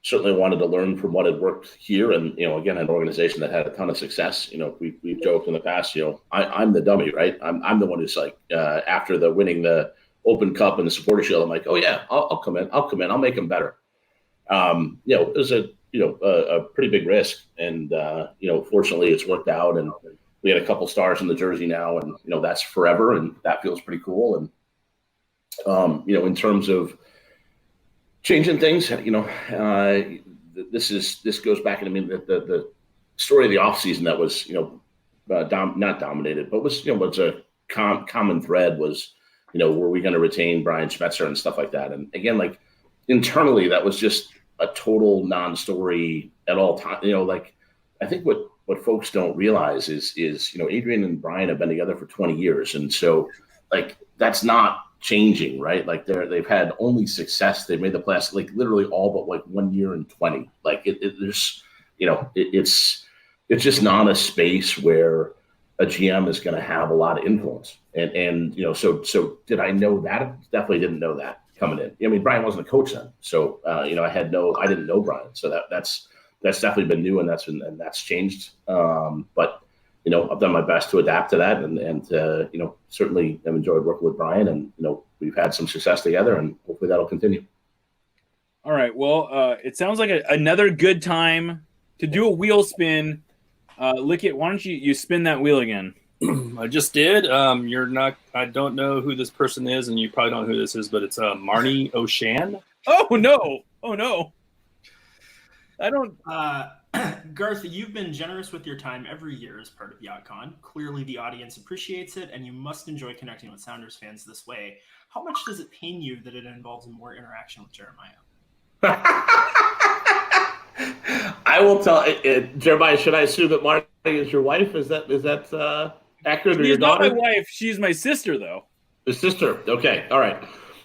Certainly wanted to learn from what had worked here, and again, an organization that had a ton of success. We've joked in the past, I'm the dummy, right? I'm the one who's like after winning the Open Cup and the Supporter Shield, I'm like, oh yeah, I'll come in, I'll make them better. It was a pretty big risk, and fortunately it's worked out, and we had a couple stars in the jersey now, and that's forever, and that feels pretty cool. And in terms of changing things, this goes back. And I mean, the story of the offseason that was not dominated, but was a common thread was were we going to retain Brian Schmetzer and stuff like that? And again, like internally, that was just a total non-story at all time. I think what folks don't realize is Adrian and Brian have been together for 20 years, and so like that's not changing, right? Like they've had only success. They've made the playoffs like literally all but like 1 year in 20. Like it's just not a space where a GM is going to have a lot of influence. And so did I know that? Definitely didn't know that coming in. I mean, Brian wasn't a coach then, so I didn't know Brian. So that's definitely been new, and that's changed. But I've done my best to adapt to that, and certainly I've enjoyed working with Brian, and we've had some success together, and hopefully that'll continue. All right. Well, it sounds like another good time to do a wheel spin. Lick it. Why don't you spin that wheel again? I just did. I don't know who this person is, and you probably don't know who this is, but it's Marnie O'Shan. Oh no. I don't. Garth, you've been generous with your time every year as part of YachtCon. Clearly, the audience appreciates it, and you must enjoy connecting with Sounders fans this way. How much does it pain you that it involves more interaction with Jeremiah? I will tell Jeremiah. Should I assume that Marty is your wife? Is that accurate? Or She's your daughter? not my wife. She's my sister, though. The sister. Okay. All right.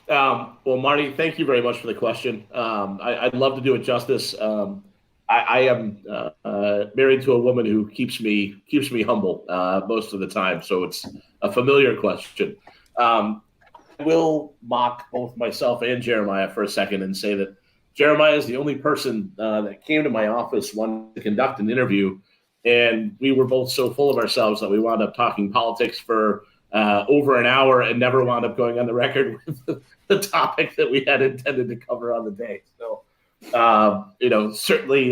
Well, Marty, thank you very much for the question. I'd love to do it justice. I am married to a woman who keeps me humble most of the time, so it's a familiar question. I will mock both myself and Jeremiah for a second and say that Jeremiah is the only person that came to my office wanting to conduct an interview, and we were both so full of ourselves that we wound up talking politics for over an hour and never wound up going on the record with the topic that we had intended to cover on the day. So, certainly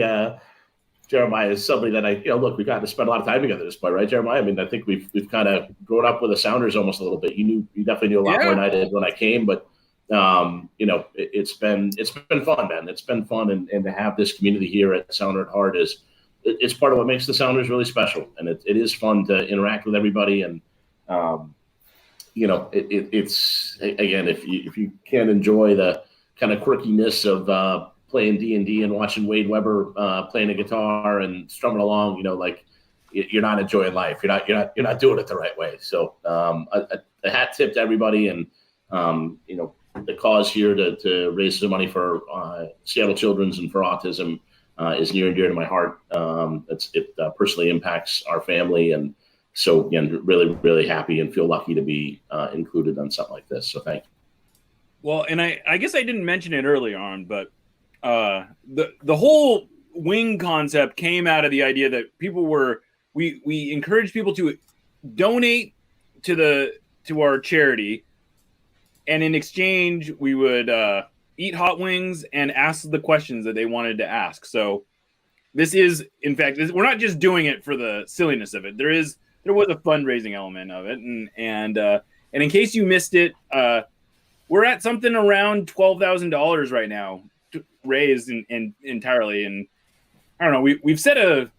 Jeremiah is somebody that look, we got to spend a lot of time together at this point, right, Jeremiah? I mean, I think we've kind of grown up with the Sounders almost a little bit. You definitely knew a lot more than I did when I came, but it's been fun, man. It's been fun, and to have this community here at Sounder at Heart it's part of what makes the Sounders really special, and it is fun to interact with everybody. And it's again, if you can't enjoy the kind of quirkiness of playing D&D and watching Wade Weber playing a guitar and strumming along, you're not enjoying life. You're not doing it the right way. So a hat tip to everybody, and the cause here to raise some money for Seattle Children's and for autism is near and dear to my heart. It personally impacts our family, and so again, really, really happy and feel lucky to be included on something like this. So thank you. Well, and I guess I didn't mention it earlier on, but the whole wing concept came out of the idea that we encouraged people to donate to our charity, and in exchange we would eat hot wings and ask the questions that they wanted to ask. So this is, in fact, we're not just doing it for the silliness of it. There was a fundraising element of it, and in case you missed it, we're at something around $12,000 right now, raised entirely. And I don't know, we've set a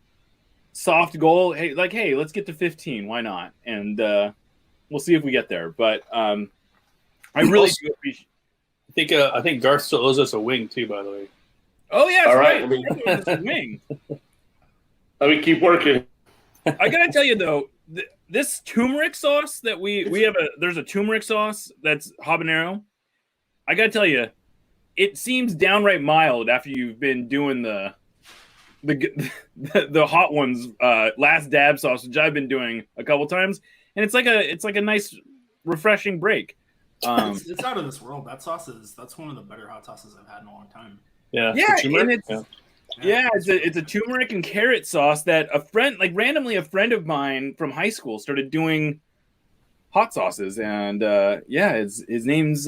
soft goal. Hey, let's get to 15. Why not? And we'll see if we get there. But I really do appreciate. I think Garth still owes us a wing too, by the way. Oh yeah, all right. right. A wing. Let me keep working. I gotta tell you though, this turmeric sauce that we have there's a turmeric sauce that's habanero. I gotta tell you, it seems downright mild after you've been doing the hot ones, last dab sauce, which I've been doing a couple times, and it's like a nice refreshing break. It's out of this world. That's one of the better hot sauces I've had in a long time. Yeah, it's a turmeric and carrot sauce that randomly a friend of mine from high school started doing hot sauces, and his name's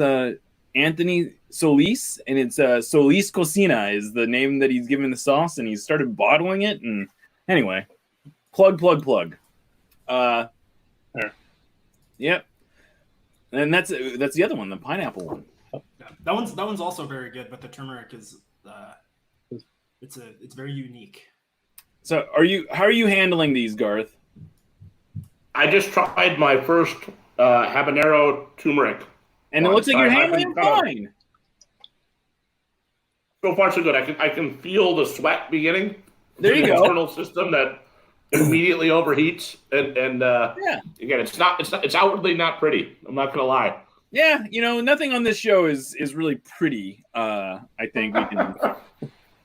Anthony Solis, and it's Solis Cocina is the name that he's given the sauce, and he's started bottling it. And anyway, plug. Yep. And that's the other one, the pineapple one. That one's also very good, but the turmeric is it's very unique. So how are you handling these, Garth? I just tried my first habanero turmeric, and it looks like you're handling them fine. So far, so good. I can feel the sweat beginning. There you go. Internal system that immediately overheats, and again, it's outwardly not pretty. I'm not gonna lie. Yeah, nothing on this show is really pretty. I think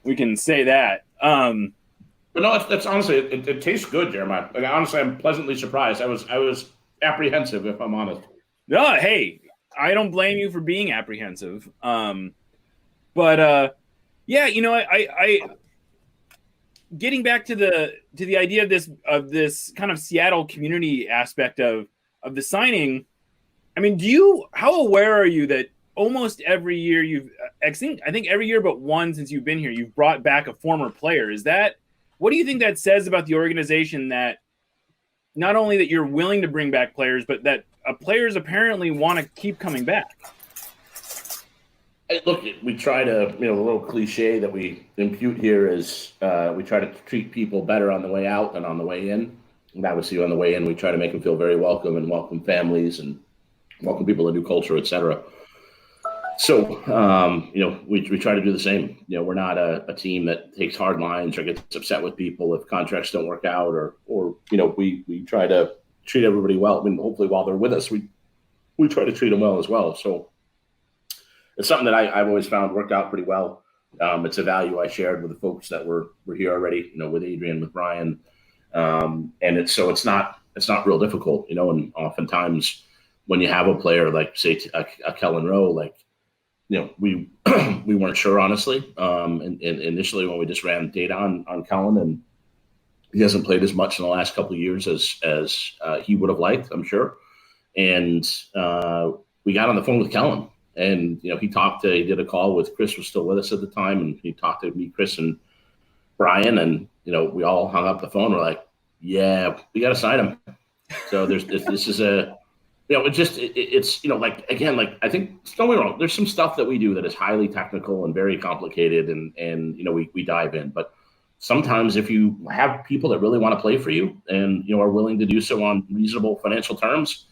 we can say that. But no, that's honestly, it tastes good, Jeremiah. Like, honestly, I'm pleasantly surprised. I was apprehensive, if I'm honest. No, hey, I don't blame you for being apprehensive. But I getting back to the idea of this kind of Seattle community aspect of the signing. I mean, how aware are you that almost every year I think every year but one since you've been here, you've brought back a former player? What do you think that says about the organization, that not only that you're willing to bring back players, but that players apparently want to keep coming back? Look, we try to, a little cliche that we impute here is we try to treat people better on the way out than on the way in. And obviously on the way in, we try to make them feel very welcome and welcome families and welcome people to new culture, et cetera. So, we try to do the same. We're not a team that takes hard lines or gets upset with people if contracts don't work out, or we try to treat everybody well. I mean, hopefully while they're with us, we try to treat them well as well. So it's something that I've always found worked out pretty well. It's a value I shared with the folks that were here already, with Adrian, with Brian. And it's not real difficult, and oftentimes when you have a player like, say, a Kellen Rowe, like, we we weren't sure, honestly. And initially when we just ran data on Kellen, and he hasn't played as much in the last couple of years as he would have liked, I'm sure. And we got on the phone with Kellen, and he did a call with Chris, was still with us at the time, and he talked to me, Chris, and Brian, and we all hung up the phone. We're like, yeah, we got to sign him. So this is a, it's like, again, like, I think, don't get me wrong, there's some stuff that we do that is highly technical and very complicated, and we dive in. But sometimes if you have people that really want to play for you and are willing to do so on reasonable financial terms,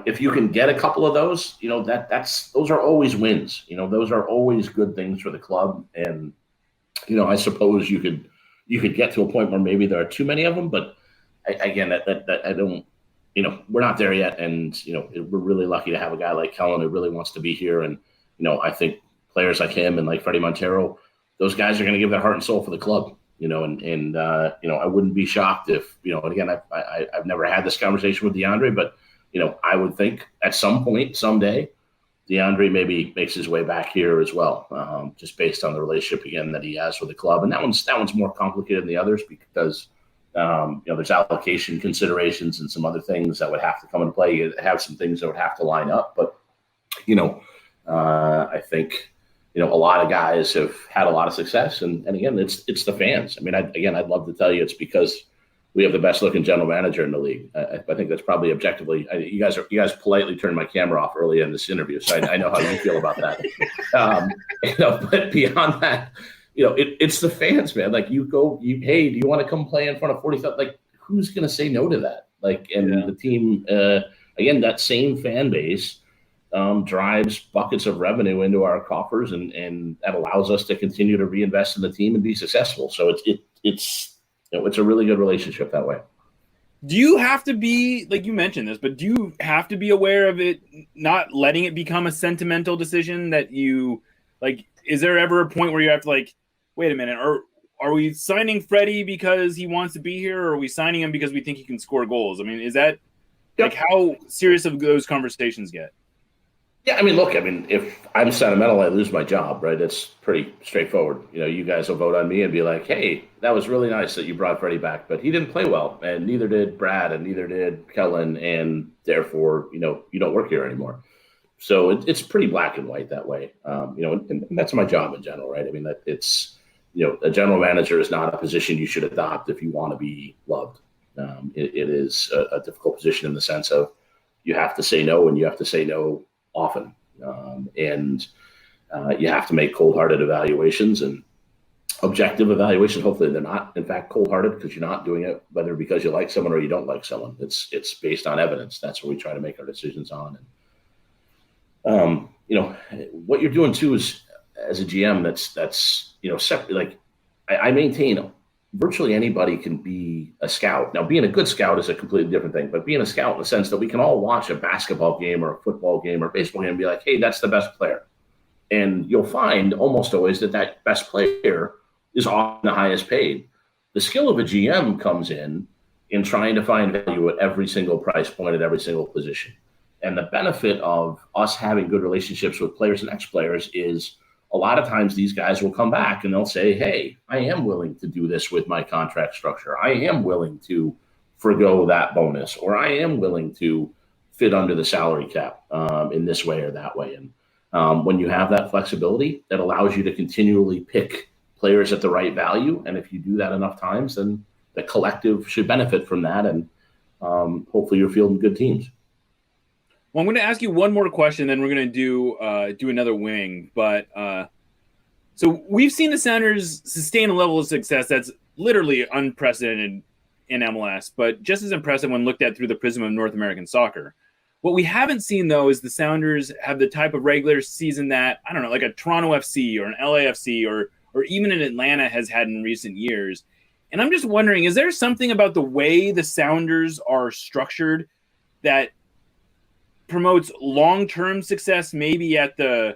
if you can get a couple of those, those are always wins. Those are always good things for the club. And I suppose you could get to a point where maybe there are too many of them, but again, that I don't. We're not there yet, and we're really lucky to have a guy like Kellen who really wants to be here. And I think players like him and like Freddie Montero, those guys are going to give their heart and soul for the club. I wouldn't be shocked if and again, I've never had this conversation with DeAndre, but I would think at some point, someday, DeAndre maybe makes his way back here as well, just based on the relationship again that he has with the club. And that one's more complicated than the others because there's allocation considerations and some other things that would have to come into play. You have some things that would have to line up, but I think a lot of guys have had a lot of success, and again, it's the fans. I mean, I'd love to tell you it's because we have the best looking general manager in the league. I think that's probably objectively. You guys politely turned my camera off early in this interview, so I know how you feel about that. But beyond that, it's the fans, man. Like, hey, do you want to come play in front of 40,000? Like, who's going to say no to that? Like, and the team, again, that same fan base drives buckets of revenue into our coffers, and that allows us to continue to reinvest in the team and be successful. So it's a really good relationship that way. Do you have to be, like, you mentioned this, but do you have to be aware of it, not letting it become a sentimental decision that you, like, is there ever a point where you have to, like, wait a minute, are we signing Freddie because he wants to be here, or are we signing him because we think he can score goals? I mean, is that, like, how serious of those conversations get? Yeah, if I'm sentimental, I lose my job, right? It's pretty straightforward. You guys will vote on me and be like, hey, that was really nice that you brought Freddie back, but he didn't play well, and neither did Brad, and neither did Kellen, and therefore, you don't work here anymore. So it's pretty black and white that way. And that's my job in general, right? I mean, that it's, a general manager is not a position you should adopt if you want to be loved. It is a difficult position in the sense of you have to say no, and you have to say no often. And you have to make cold-hearted evaluations and objective evaluations. Hopefully they're not, in fact, cold-hearted, because you're not doing it whether because you like someone or you don't like someone. It's based on evidence. That's what we try to make our decisions on. And, what you're doing too is, as a GM, that's separate. Like, I maintain virtually anybody can be a scout. Now, being a good scout is a completely different thing, but being a scout in the sense that we can all watch a basketball game or a football game or a baseball game and be like, hey, that's the best player. And you'll find almost always that best player is often the highest paid. The skill of a GM comes in trying to find value at every single price point at every single position. And the benefit of us having good relationships with players and ex-players is a lot of times these guys will come back and they'll say, hey, I am willing to do this with my contract structure. I am willing to forgo that bonus, or I am willing to fit under the salary cap in this way or that way. And when you have that flexibility, that allows you to continually pick players at the right value. And if you do that enough times, then the collective should benefit from that. And hopefully you're fielding good teams. Well, I'm going to ask you one more question, then we're going to do another wing. But so we've seen the Sounders sustain a level of success that's literally unprecedented in MLS, but just as impressive when looked at through the prism of North American soccer. What we haven't seen, though, is the Sounders have the type of regular season that, I don't know, like a Toronto FC or an LAFC or even an Atlanta has had in recent years. And I'm just wondering, is there something about the way the Sounders are structured that promotes long-term success, maybe at the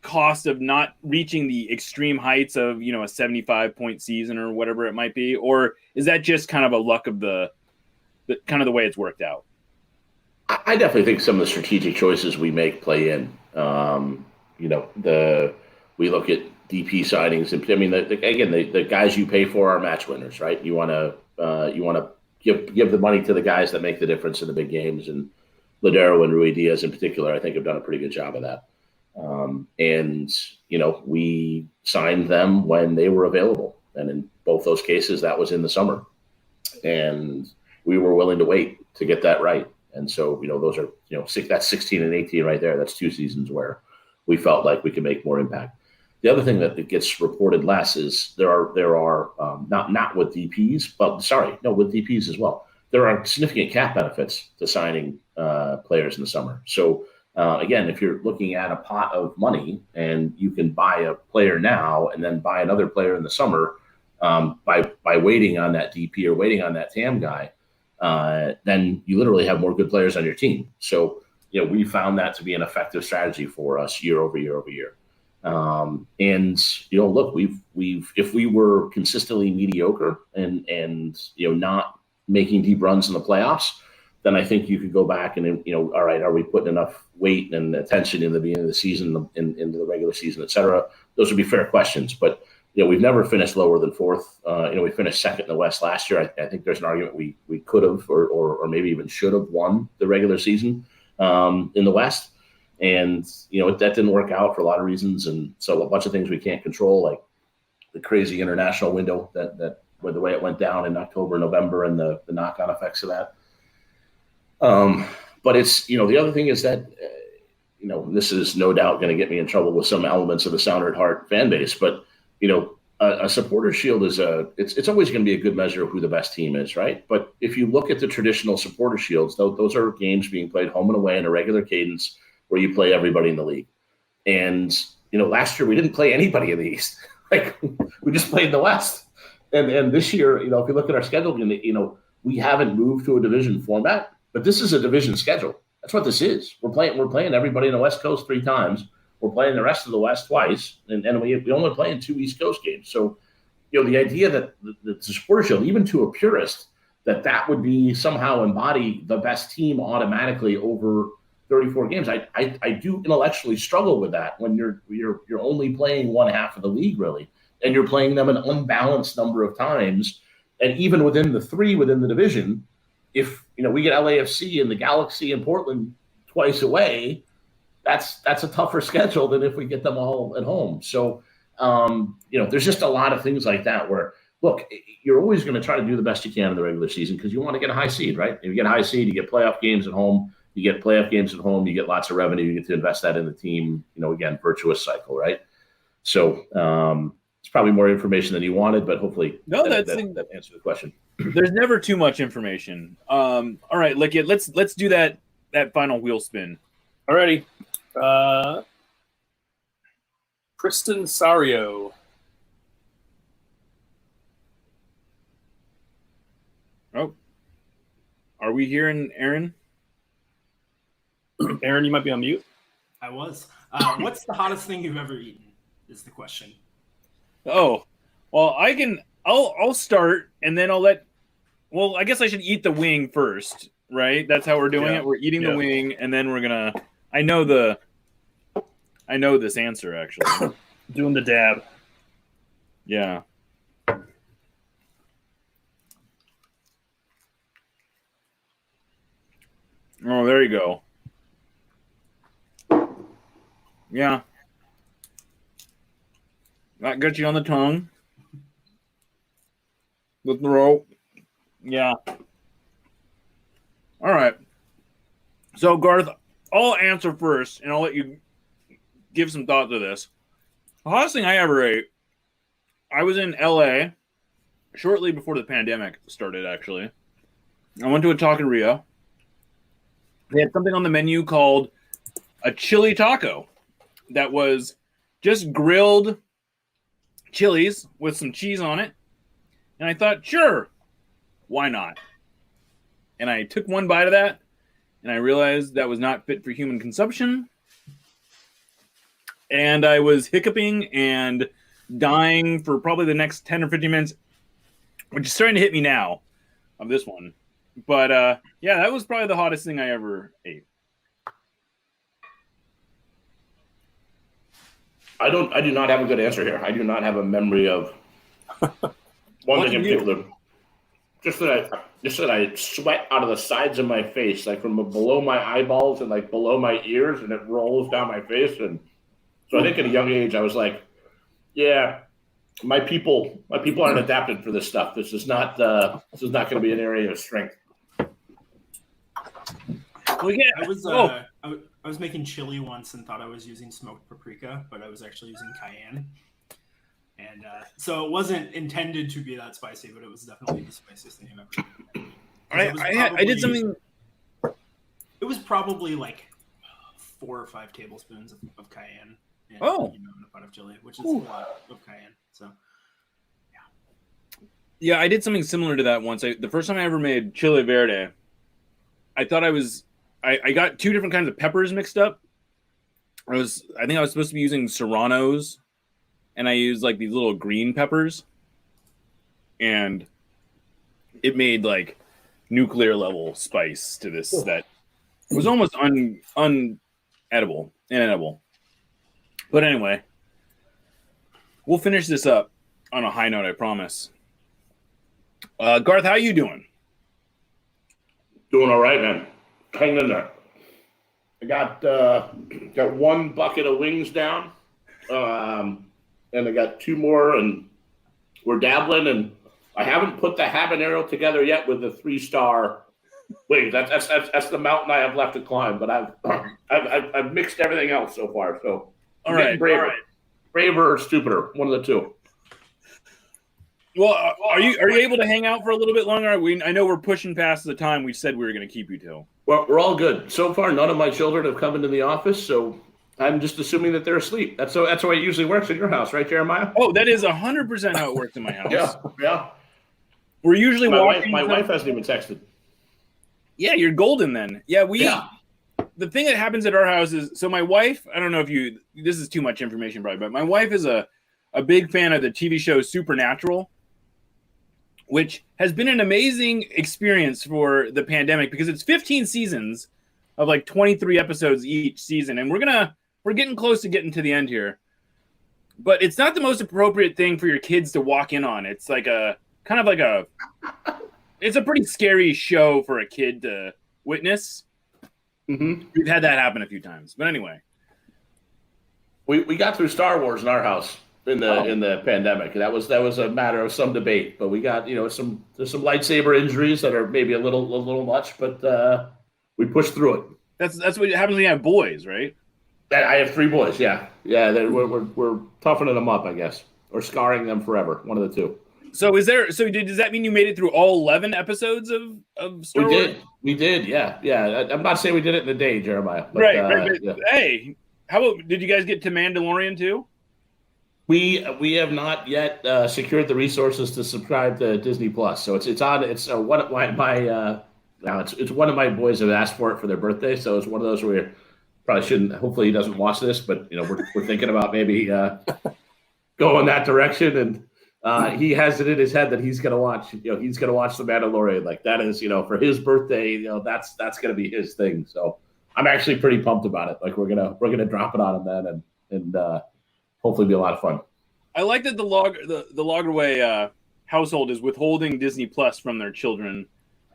cost of not reaching the extreme heights of, a 75-point season or whatever it might be? Or is that just kind of a luck of the kind of the way it's worked out? I definitely think some of the strategic choices we make play in. We look at DP signings, and I mean, the guys you pay for are match winners, right? You want to give the money to the guys that make the difference in the big games, and Ladero and Rui Diaz in particular, I think, have done a pretty good job of that. We signed them when they were available, and in both those cases, that was in the summer, and we were willing to wait to get that right. And so, those are, that's 16 and 18 right there. That's 2 seasons where we felt like we could make more impact. The other thing that gets reported less is there are not with DPs, but with DPs as well. There are significant cap benefits to signing players in the summer. So again, if you're looking at a pot of money and you can buy a player now and then buy another player in the summer by waiting on that DP or waiting on that TAM guy, then you literally have more good players on your team. So, we found that to be an effective strategy for us year over year over year. Look, if we were consistently mediocre and not making deep runs in the playoffs, then I think you could go back and, all right, are we putting enough weight and attention in the beginning of the season, into the regular season, et cetera? Those would be fair questions, but we've never finished lower than 4th. We finished 2nd in the West last year. I think there's an argument we could have or maybe even should have won the regular season in the West. And, that didn't work out for a lot of reasons. And so a bunch of things we can't control, like the crazy international window that with the way it went down in October, November, and the knock-on effects of that. But it's, the other thing is that, this is no doubt going to get me in trouble with some elements of the Sounder at Heart fan base, but a supporter shield is it's always going to be a good measure of who the best team is, right? But if you look at the traditional supporter shields, those are games being played home and away in a regular cadence where you play everybody in the league. And last year we didn't play anybody in the East. Like, we just played in the West. And this year, if you look at our schedule, we haven't moved to a division format, but this is a division schedule. That's what this is. We're playing everybody in the West Coast 3 times. We're playing the rest of the West twice, and we only play in 2 East Coast games. So, the idea that the supporter shield, even to a purist, that would be somehow embody the best team automatically over 34 games. I do intellectually struggle with that when you're only playing one half of the league, really, and you're playing them an unbalanced number of times. And even within the 3 within the division, if we get LAFC and the Galaxy and Portland twice away, that's a tougher schedule than if we get them all at home. So, there's just a lot of things like that where, look, you're always going to try to do the best you can in the regular season because you want to get a high seed, right? If you get a high seed, you get playoff games at home. You get playoff games at home. You get lots of revenue. You get to invest that in the team. Again, virtuous cycle, right? So it's probably more information than you wanted, but hopefully that answered the question. There's never too much information. All right, let's do that final wheel spin. Alrighty. Kristen Sario. Oh, are we hearing Aaron? Aaron, you might be on mute. I was. What's the hottest thing you've ever eaten? Is the question. Oh, well, I'll start and then I'll let. Well, I guess I should eat the wing first, right? That's how we're doing it. We're eating the wing, and then we're gonna. I know this answer actually. Doing the dab. Yeah. Oh, there you go. Yeah. That gets you on the tongue. The throat. Yeah. All right. So, Garth, I'll answer first, and I'll let you give some thought to this. The hottest thing I ever ate, I was in L.A. shortly before the pandemic started, actually. I went to a taqueria. They had something on the menu called a chili taco that was just grilled chilies with some cheese on it. And I thought, sure, why not? And I took one bite of that, and I realized that was not fit for human consumption. and I was hiccuping and dying for probably the next 10 or 15 minutes, which is starting to hit me now of this one. But yeah, that was probably the hottest thing I ever ate. I do not have a good answer here. I do not have a memory of one thing in particular. Just that I sweat out of the sides of my face, like from below my eyeballs and like below my ears, and it rolls down my face. And so I think at a young age, I was like, yeah, my people aren't adapted for this stuff. This is not going to be an area of strength. Well, yeah. I was making chili once and thought I was using smoked paprika, but I was actually using cayenne. And so it wasn't intended to be that spicy, but it was definitely the spiciest thing I've ever done. I did something. It was probably like 4 or 5 tablespoons of cayenne in, in a pot of chili, which is a lot of cayenne. So, yeah, I did something similar to that once. The first time I ever made chili verde, I thought I got 2 different kinds of peppers mixed up. I think I was supposed to be using serranos, and I used like these little green peppers, and it made like nuclear level spice to this that was almost inedible. But anyway, we'll finish this up on a high note, I promise. Garth, how you doing? Doing all right, man. Hanging in there. I got 1 bucket of wings down, and I got 2 more, and we're dabbling. And I haven't put the habanero together yet with the 3-star wings. That's the mountain I have left to climb. But I've mixed everything else so far. So all right, braver or stupider, one of the 2. Well, are you able to hang out for a little bit longer? I know we're pushing past the time we said we were going to keep you till. Well, we're all good. So far, none of my children have come into the office, so I'm just assuming that they're asleep. That's the way it usually works in your house, right, Jeremiah? Oh, that is 100% how it works in my house. Yeah. We're usually walking. My wife hasn't even texted. Yeah, you're golden then. Yeah, the thing that happens at our house is, so my wife, I don't know if this is too much information probably, but my wife is a big fan of the TV show Supernatural, which has been an amazing experience for the pandemic because it's 15 seasons of like 23 episodes each season. And we're getting close to getting to the end here, but it's not the most appropriate thing for your kids to walk in on. It's like it's a pretty scary show for a kid to witness. Mm-hmm. We've had that happen a few times, but anyway, we got through Star Wars in our house in the pandemic. That was a matter of some debate, but we got there's some lightsaber injuries that are maybe a little much, but we pushed through it. That's what happens when you have boys, right? I have 3 boys. Yeah. We're toughening them up, I guess, or scarring them forever. One of the 2. So does that mean you made it through all 11 episodes of Star Wars? We did. Yeah. I'm not saying we did it in a day, Jeremiah. But, right. Yeah. Hey, how about, did you guys get to Mandalorian too? We have not yet secured the resources to subscribe to Disney Plus. So it's on. It's one of it's one of my boys have asked for it for their birthday. So it's one of those where probably shouldn't. Hopefully he doesn't watch this, but we're thinking about maybe going that direction. And he has it in his head that he's gonna watch. He's gonna watch The Mandalorian. Like that is for his birthday. That's gonna be his thing. So I'm actually pretty pumped about it. Like we're gonna drop it on him then and hopefully be a lot of fun. I like that the Lagerwey household is withholding Disney Plus from their children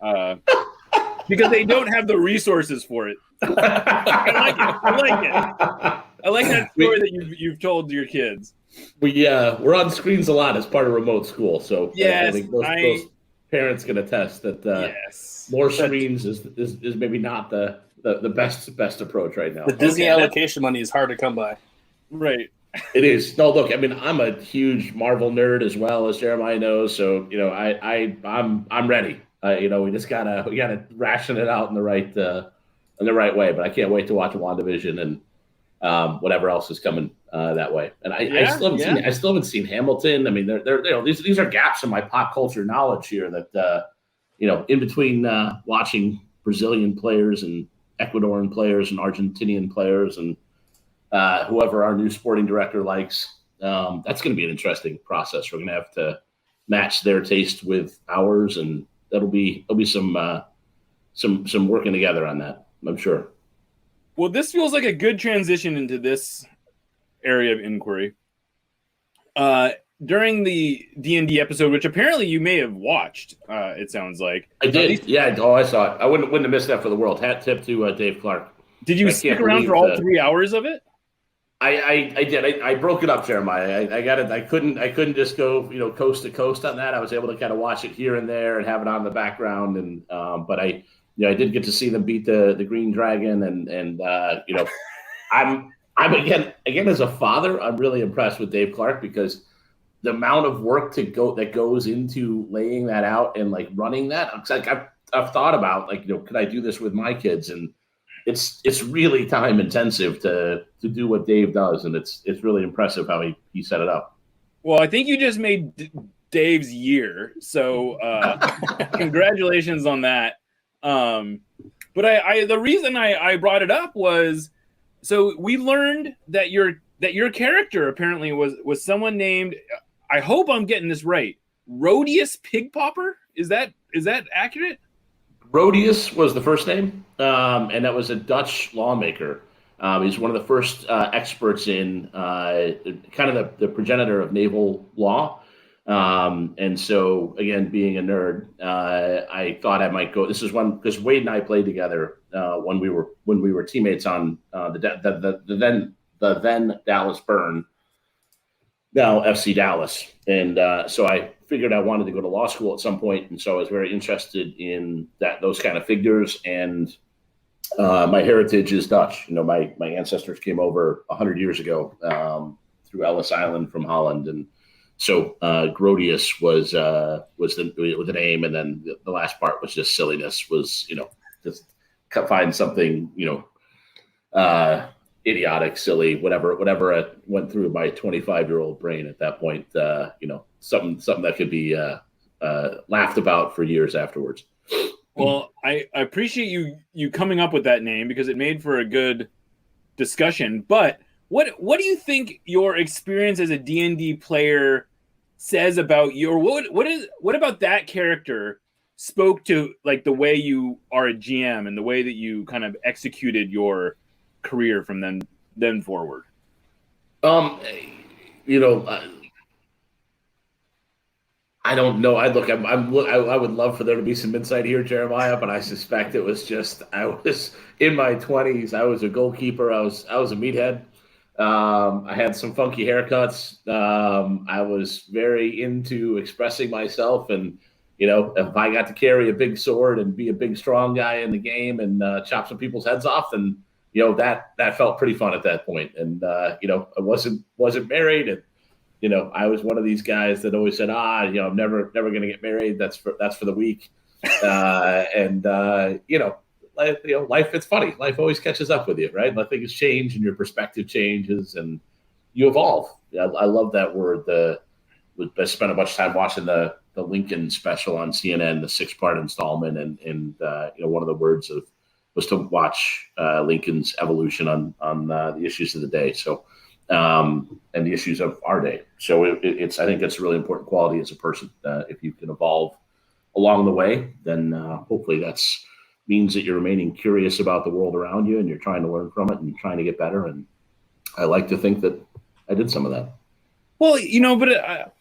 because they don't have the resources for it. I like it. I like that story that you've told your kids. We're on screens a lot as part of remote school, so yes, I think those parents can attest that more screens is maybe not the best approach right now. The Disney allocation money is hard to come by. Right. It is. No, look, I mean, I'm a huge Marvel nerd as well, as Jeremiah knows. So, I'm ready. We just gotta ration it out in the right way. But I can't wait to watch WandaVision and whatever else is coming that way. And I still haven't seen Hamilton. I mean, these are gaps in my pop culture knowledge here that in between watching Brazilian players and Ecuadorian players and Argentinian players and whoever our new sporting director likes. That's going to be an interesting process. We're going to have to match their taste with ours, and there'll be some working together on that, I'm sure. Well, this feels like a good transition into this area of inquiry. During the D&D episode, which apparently you may have watched, it sounds like. I did. Yeah. Oh, I saw it. I wouldn't have missed that for the world. Hat tip to Dave Clark. Did you stick around for all 3 hours of it? I did. I broke it up, Jeremiah. I got it. I couldn't just go, coast to coast on that. I was able to kind of watch it here and there and have it on in the background. And but I did get to see them beat the Green Dragon, and I'm again as a father, I'm really impressed with Dave Clark, because the amount of work that goes into laying that out and like running that. It's like I've thought about, like, could I do this with my kids? And it's really time intensive to do what Dave does, and it's really impressive how he set it up. Well, I think you just made Dave's year, so congratulations on that. But the reason I brought it up was, so we learned that your character apparently was someone named, I hope I'm getting this right, Rodius Pigpopper. Is that accurate? Rodius was the first name, and that was a Dutch lawmaker. He's one of the first experts in kind of the progenitor of naval law. And so, again, being a nerd, I thought I might go. This is one because Wade and I played together when we were teammates on the then Dallas Burn, now FC Dallas. And so I figured I wanted to go to law school at some point, and so I was very interested in those kind of figures. And my heritage is Dutch. My ancestors came over 100 years ago through Ellis Island from Holland, and so Grodius was the name, and then the last part was just silliness. Was just find something idiotic, silly, whatever went through my 25-year-old brain at that point. Something that could be laughed about for years afterwards. Well, I appreciate you coming up with that name, because it made for a good discussion. But what do you think your experience as a D&D player says about you, or what about that character spoke to, like, the way you are a GM and the way that you kind of executed your career from then forward? I don't know. I would love for there to be some insight here, Jeremiah, but I suspect it was just, I was in my 20s. I was a goalkeeper. I was a meathead. I had some funky haircuts. I was very into expressing myself, and if I got to carry a big sword and be a big strong guy in the game and chop some people's heads off, then that felt pretty fun at that point. And I wasn't married, and I was one of these guys that always said, I'm never going to get married. That's for the weak. Life, it's funny. Life always catches up with you, right? And things change, and your perspective changes, and you evolve. I love that word. I spent a bunch of time watching the Lincoln special on CNN, the 6-part installment, and one of the words was to watch Lincoln's evolution on the issues of the day. So. And the issues of our day. So I think it's a really important quality as a person. If you can evolve along the way, then hopefully that's means that you're remaining curious about the world around you, and you're trying to learn from it and trying to get better. And I like to think that I did some of that. Well, but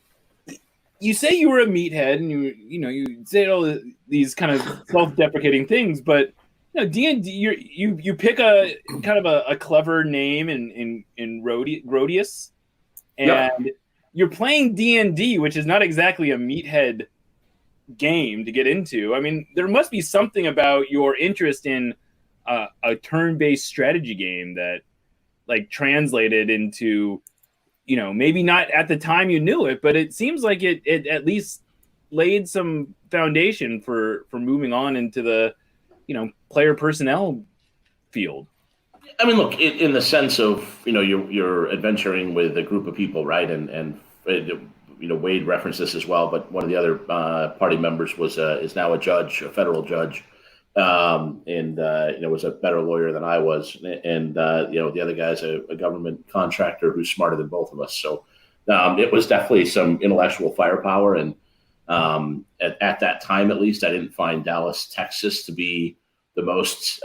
you say you were a meathead, and you say all these kind of self-deprecating things, but D&D, you pick a kind of a clever name in Grodius, and you're playing D&D, which is not exactly a meathead game to get into. I mean, there must be something about your interest in a turn-based strategy game that, like, translated into, maybe not at the time you knew it, but it seems like it at least laid some foundation for moving on into the player personnel field. I mean, look, in the sense of, you're adventuring with a group of people, right? And Wade referenced this as well, but one of the other party members is now a judge, a federal judge. Was a better lawyer than I was, and the other guy's a government contractor who's smarter than both of us. So it was definitely some intellectual firepower, and at that time, at least, I didn't find Dallas, Texas, to be the most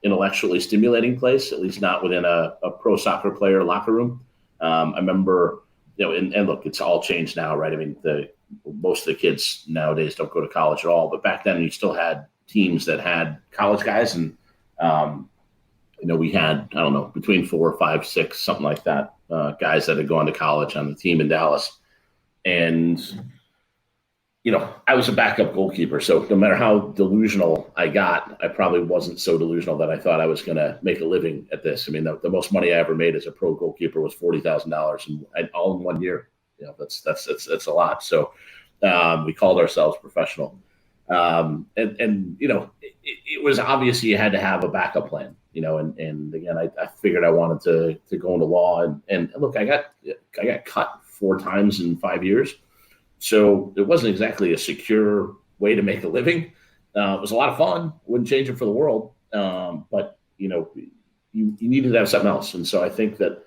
intellectually stimulating place, at least not within a pro soccer player locker room. I remember, and look, it's all changed now, right? I mean, most of the kids nowadays don't go to college at all, but back then you still had teams that had college guys, and we had, I don't know, between 4, 5, 6, something like that, guys that had gone to college on the team in Dallas. And I was a backup goalkeeper, so no matter how delusional I got, I probably wasn't so delusional that I thought I was going to make a living at this. I mean, the most money I ever made as a pro goalkeeper was $40,000, and all in 1 year. That's a lot. So we called ourselves professional. It was obvious you had to have a backup plan, and again, I figured I wanted to go into law, and look, I got cut 4 times in 5 years. So it wasn't exactly a secure way to make a living. It was a lot of fun. Wouldn't change it for the world. But you needed to have something else. And so I think that,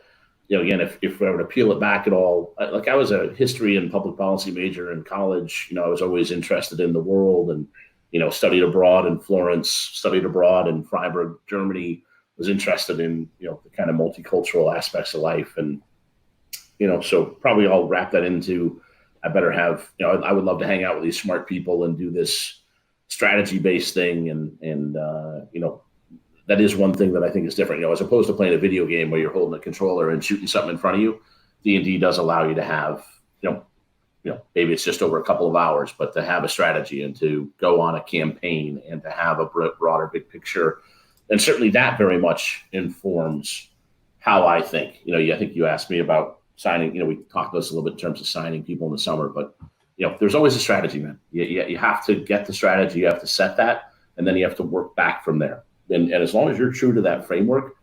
again, if I were to peel it back at all, like I was a history and public policy major in college. I was always interested in the world, and, studied abroad in Florence, studied abroad in Freiburg, Germany, was interested in, the kind of multicultural aspects of life. And, so probably I'll wrap that into, I better have, I would love to hang out with these smart people and do this strategy-based thing. And that is one thing that I think is different. As opposed to playing a video game where you're holding a controller and shooting something in front of you, D&D does allow you to have, maybe it's just over a couple of hours, but to have a strategy and to go on a campaign and to have a broader big picture. And certainly that very much informs how I think. I think you asked me about signing, we talked about this a little bit in terms of signing people in the summer, but there's always a strategy, man. You have to get the strategy, you have to set that, and then you have to work back from there. And as long as you're true to that framework,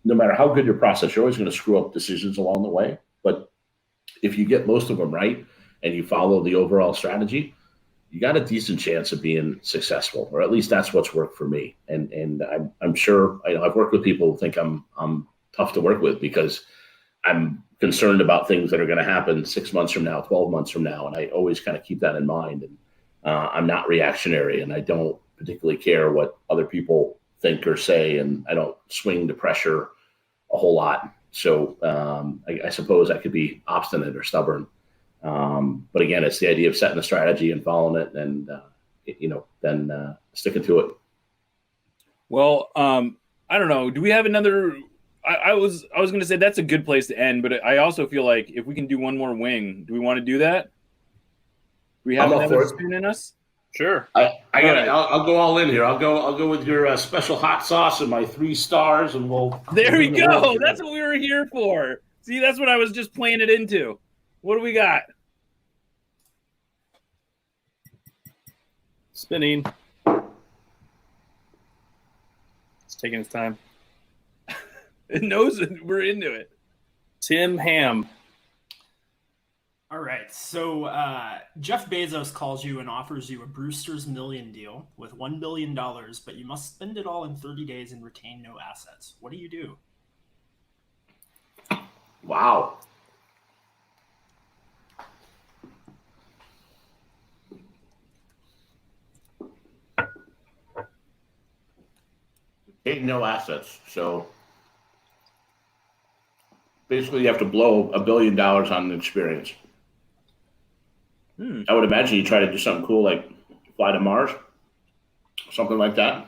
no matter how good your process, you're always going to screw up decisions along the way. But if you get most of them right and you follow the overall strategy, you got a decent chance of being successful, or at least that's what's worked for me. And I'm sure I've worked with people who think I'm tough to work with because I'm concerned about things that are going to happen 6 months from now, 12 months from now. And I always kind of keep that in mind. And I'm not reactionary, and I don't particularly care what other people think or say. And I don't swing to pressure a whole lot. So I suppose I could be obstinate or stubborn. But again, it's the idea of setting a strategy and following it, and, then sticking to it. Well, I don't know. Do we have another? I was going to say that's a good place to end, but I also feel like if we can do one more wing, do we want to do that? Do we have another spoon in us? Sure. I'll go all in here. I'll go with your special hot sauce and my 3 stars, and There we go. That's what we were here for. See, that's what I was just playing it into. What do we got? Spinning. It's taking its time. It knows we're into it. Tim Ham. All right. So Jeff Bezos calls you and offers you a Brewster's Million deal with $1 billion, but you must spend it all in 30 days and retain no assets. What do you do? Wow. Take no assets. So basically you have to blow $1 billion on the experience. I would imagine you try to do something cool like fly to Mars, something like that.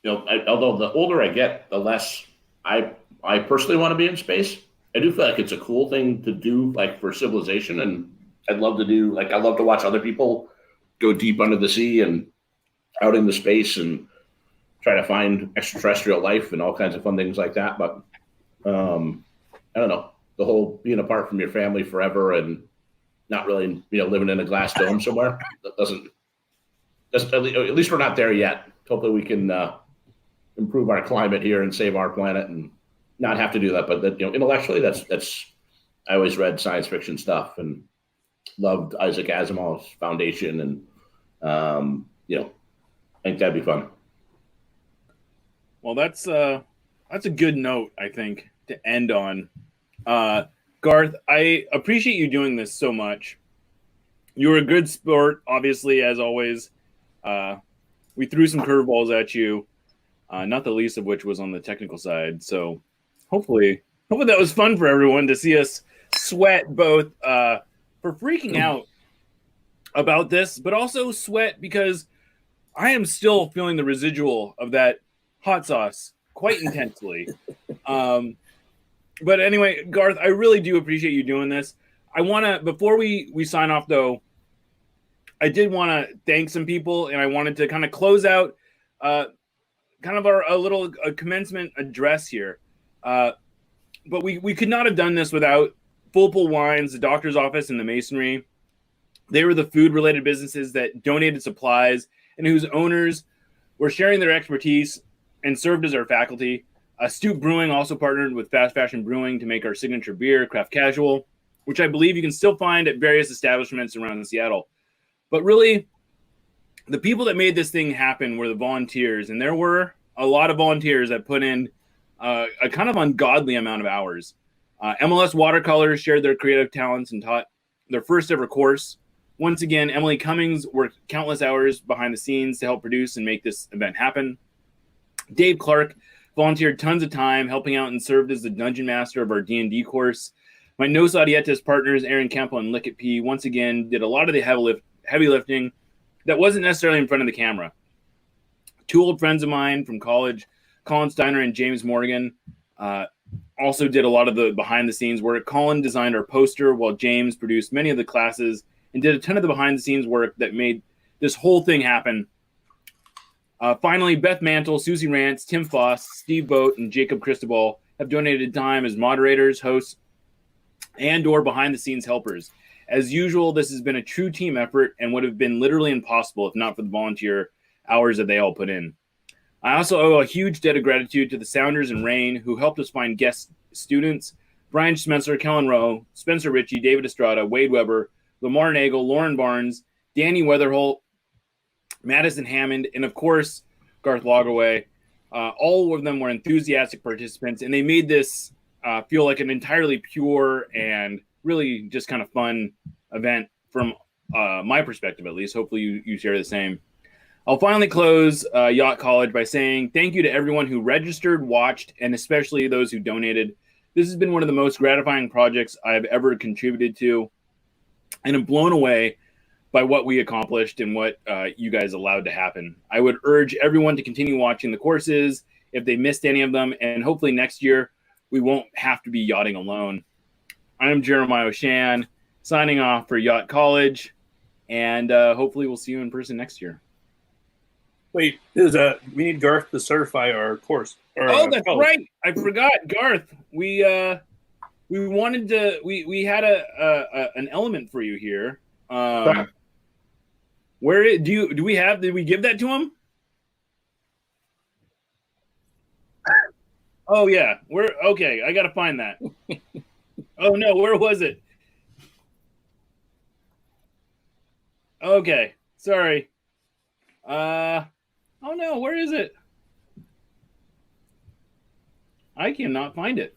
Although the older I get, the less I personally want to be in space. I do feel like it's a cool thing to do, like for civilization, and I'd love to watch other people go deep under the sea and out into space and try to find extraterrestrial life and all kinds of fun things like that. But I don't know, the whole being apart from your family forever and not really, living in a glass dome somewhere, that doesn't. At least we're not there yet. Hopefully we can improve our climate here and save our planet and not have to do that. But intellectually, that's. I always read science fiction stuff and loved Isaac Asimov's Foundation, and I think that'd be fun. Well, that's a good note, I think, to end on. Garth, I appreciate you doing this so much. You were a good sport, obviously, as always. We threw some curveballs at you, not the least of which was on the technical side. So hopefully that was fun for everyone to see us sweat both for freaking out about this, but also sweat because I am still feeling the residual of that hot sauce quite intensely. But anyway, Garth, I really do appreciate you doing this. I want to, before we sign off though, I did want to thank some people, and I wanted to kind of close out kind of a little commencement address here. But we could not have done this without Full Pull Wines, the doctor's office, and the masonry. They were the food-related businesses that donated supplies and whose owners were sharing their expertise and served as our faculty. Stoop Brewing also partnered with Fast Fashion Brewing to make our signature beer, Craft Casual, which I believe you can still find at various establishments around Seattle. But really, the people that made this thing happen were the volunteers, and there were a lot of volunteers that put in a kind of ungodly amount of hours. MLS Watercolors shared their creative talents and taught their first ever course. Once again, Emily Cummings worked countless hours behind the scenes to help produce and make this event happen. Dave Clark volunteered tons of time helping out and served as the dungeon master of our D&D course. My Nos Audietas partners, Aaron Campbell and Lickett P, once again did a lot of the heavy lifting that wasn't necessarily in front of the camera. Two old friends of mine from college, Colin Steiner and James Morgan, also did a lot of the behind-the-scenes work. Colin designed our poster, while James produced many of the classes and did a ton of the behind-the-scenes work that made this whole thing happen. Finally, Beth Mantle, Susie Rance, Tim Foss, Steve Boat, and Jacob Cristobal have donated time as moderators, hosts, and or behind-the-scenes helpers. As usual, this has been a true team effort and would have been literally impossible if not for the volunteer hours that they all put in. I also owe a huge debt of gratitude to the Sounders and Rain, who helped us find guest students: Brian Spencer, Kellen Rowe, Spencer Ritchie, David Estrada, Wade Weber, Lamar Nagel, Lauren Barnes, Danny Weatherholt, Madison Hammond, and of course, Garth Lagerwey. All of them were enthusiastic participants, and they made this feel like an entirely pure and really just kind of fun event from my perspective, at least. Hopefully you share the same. I'll finally close Yacht College by saying thank you to everyone who registered, watched, and especially those who donated. This has been one of the most gratifying projects I have ever contributed to, and I'm blown away by what we accomplished and what you guys allowed to happen. I would urge everyone to continue watching the courses if they missed any of them, and hopefully next year we won't have to be yachting alone. I'm Jeremiah O'Shan, signing off for Yacht College, and hopefully we'll see you in person next year. Wait, we need Garth to certify our course. That's right. I forgot, Garth. We wanted to. We had an element for you here. Where do we have? Did we give that to him? Oh yeah. Okay? I gotta find that. Oh no, where was it? Okay, sorry. Oh no, where is it? I cannot find it.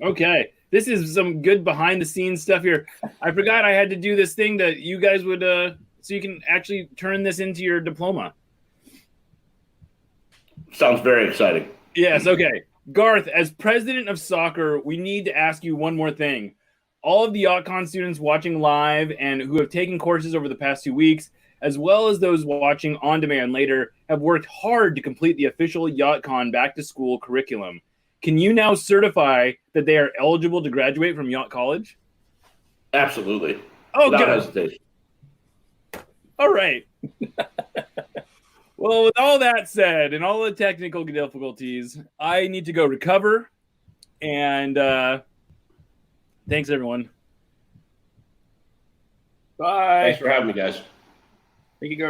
Okay, this is some good behind the scenes stuff here. I forgot I had to do this thing that you guys would, so you can actually turn this into your diploma. Sounds very exciting. Yes, okay. Garth, as president of soccer, we need to ask you one more thing. All of the YachtCon students watching live and who have taken courses over the past 2 weeks, as well as those watching on demand later, have worked hard to complete the official YachtCon back-to-school curriculum. Can you now certify that they are eligible to graduate from Yacht College? Absolutely. Oh, without good. hesitation. All right. Well, with all that said and all the technical difficulties, I need to go recover. And thanks, everyone. Bye. Thanks for having me, guys. Thank you, Garth.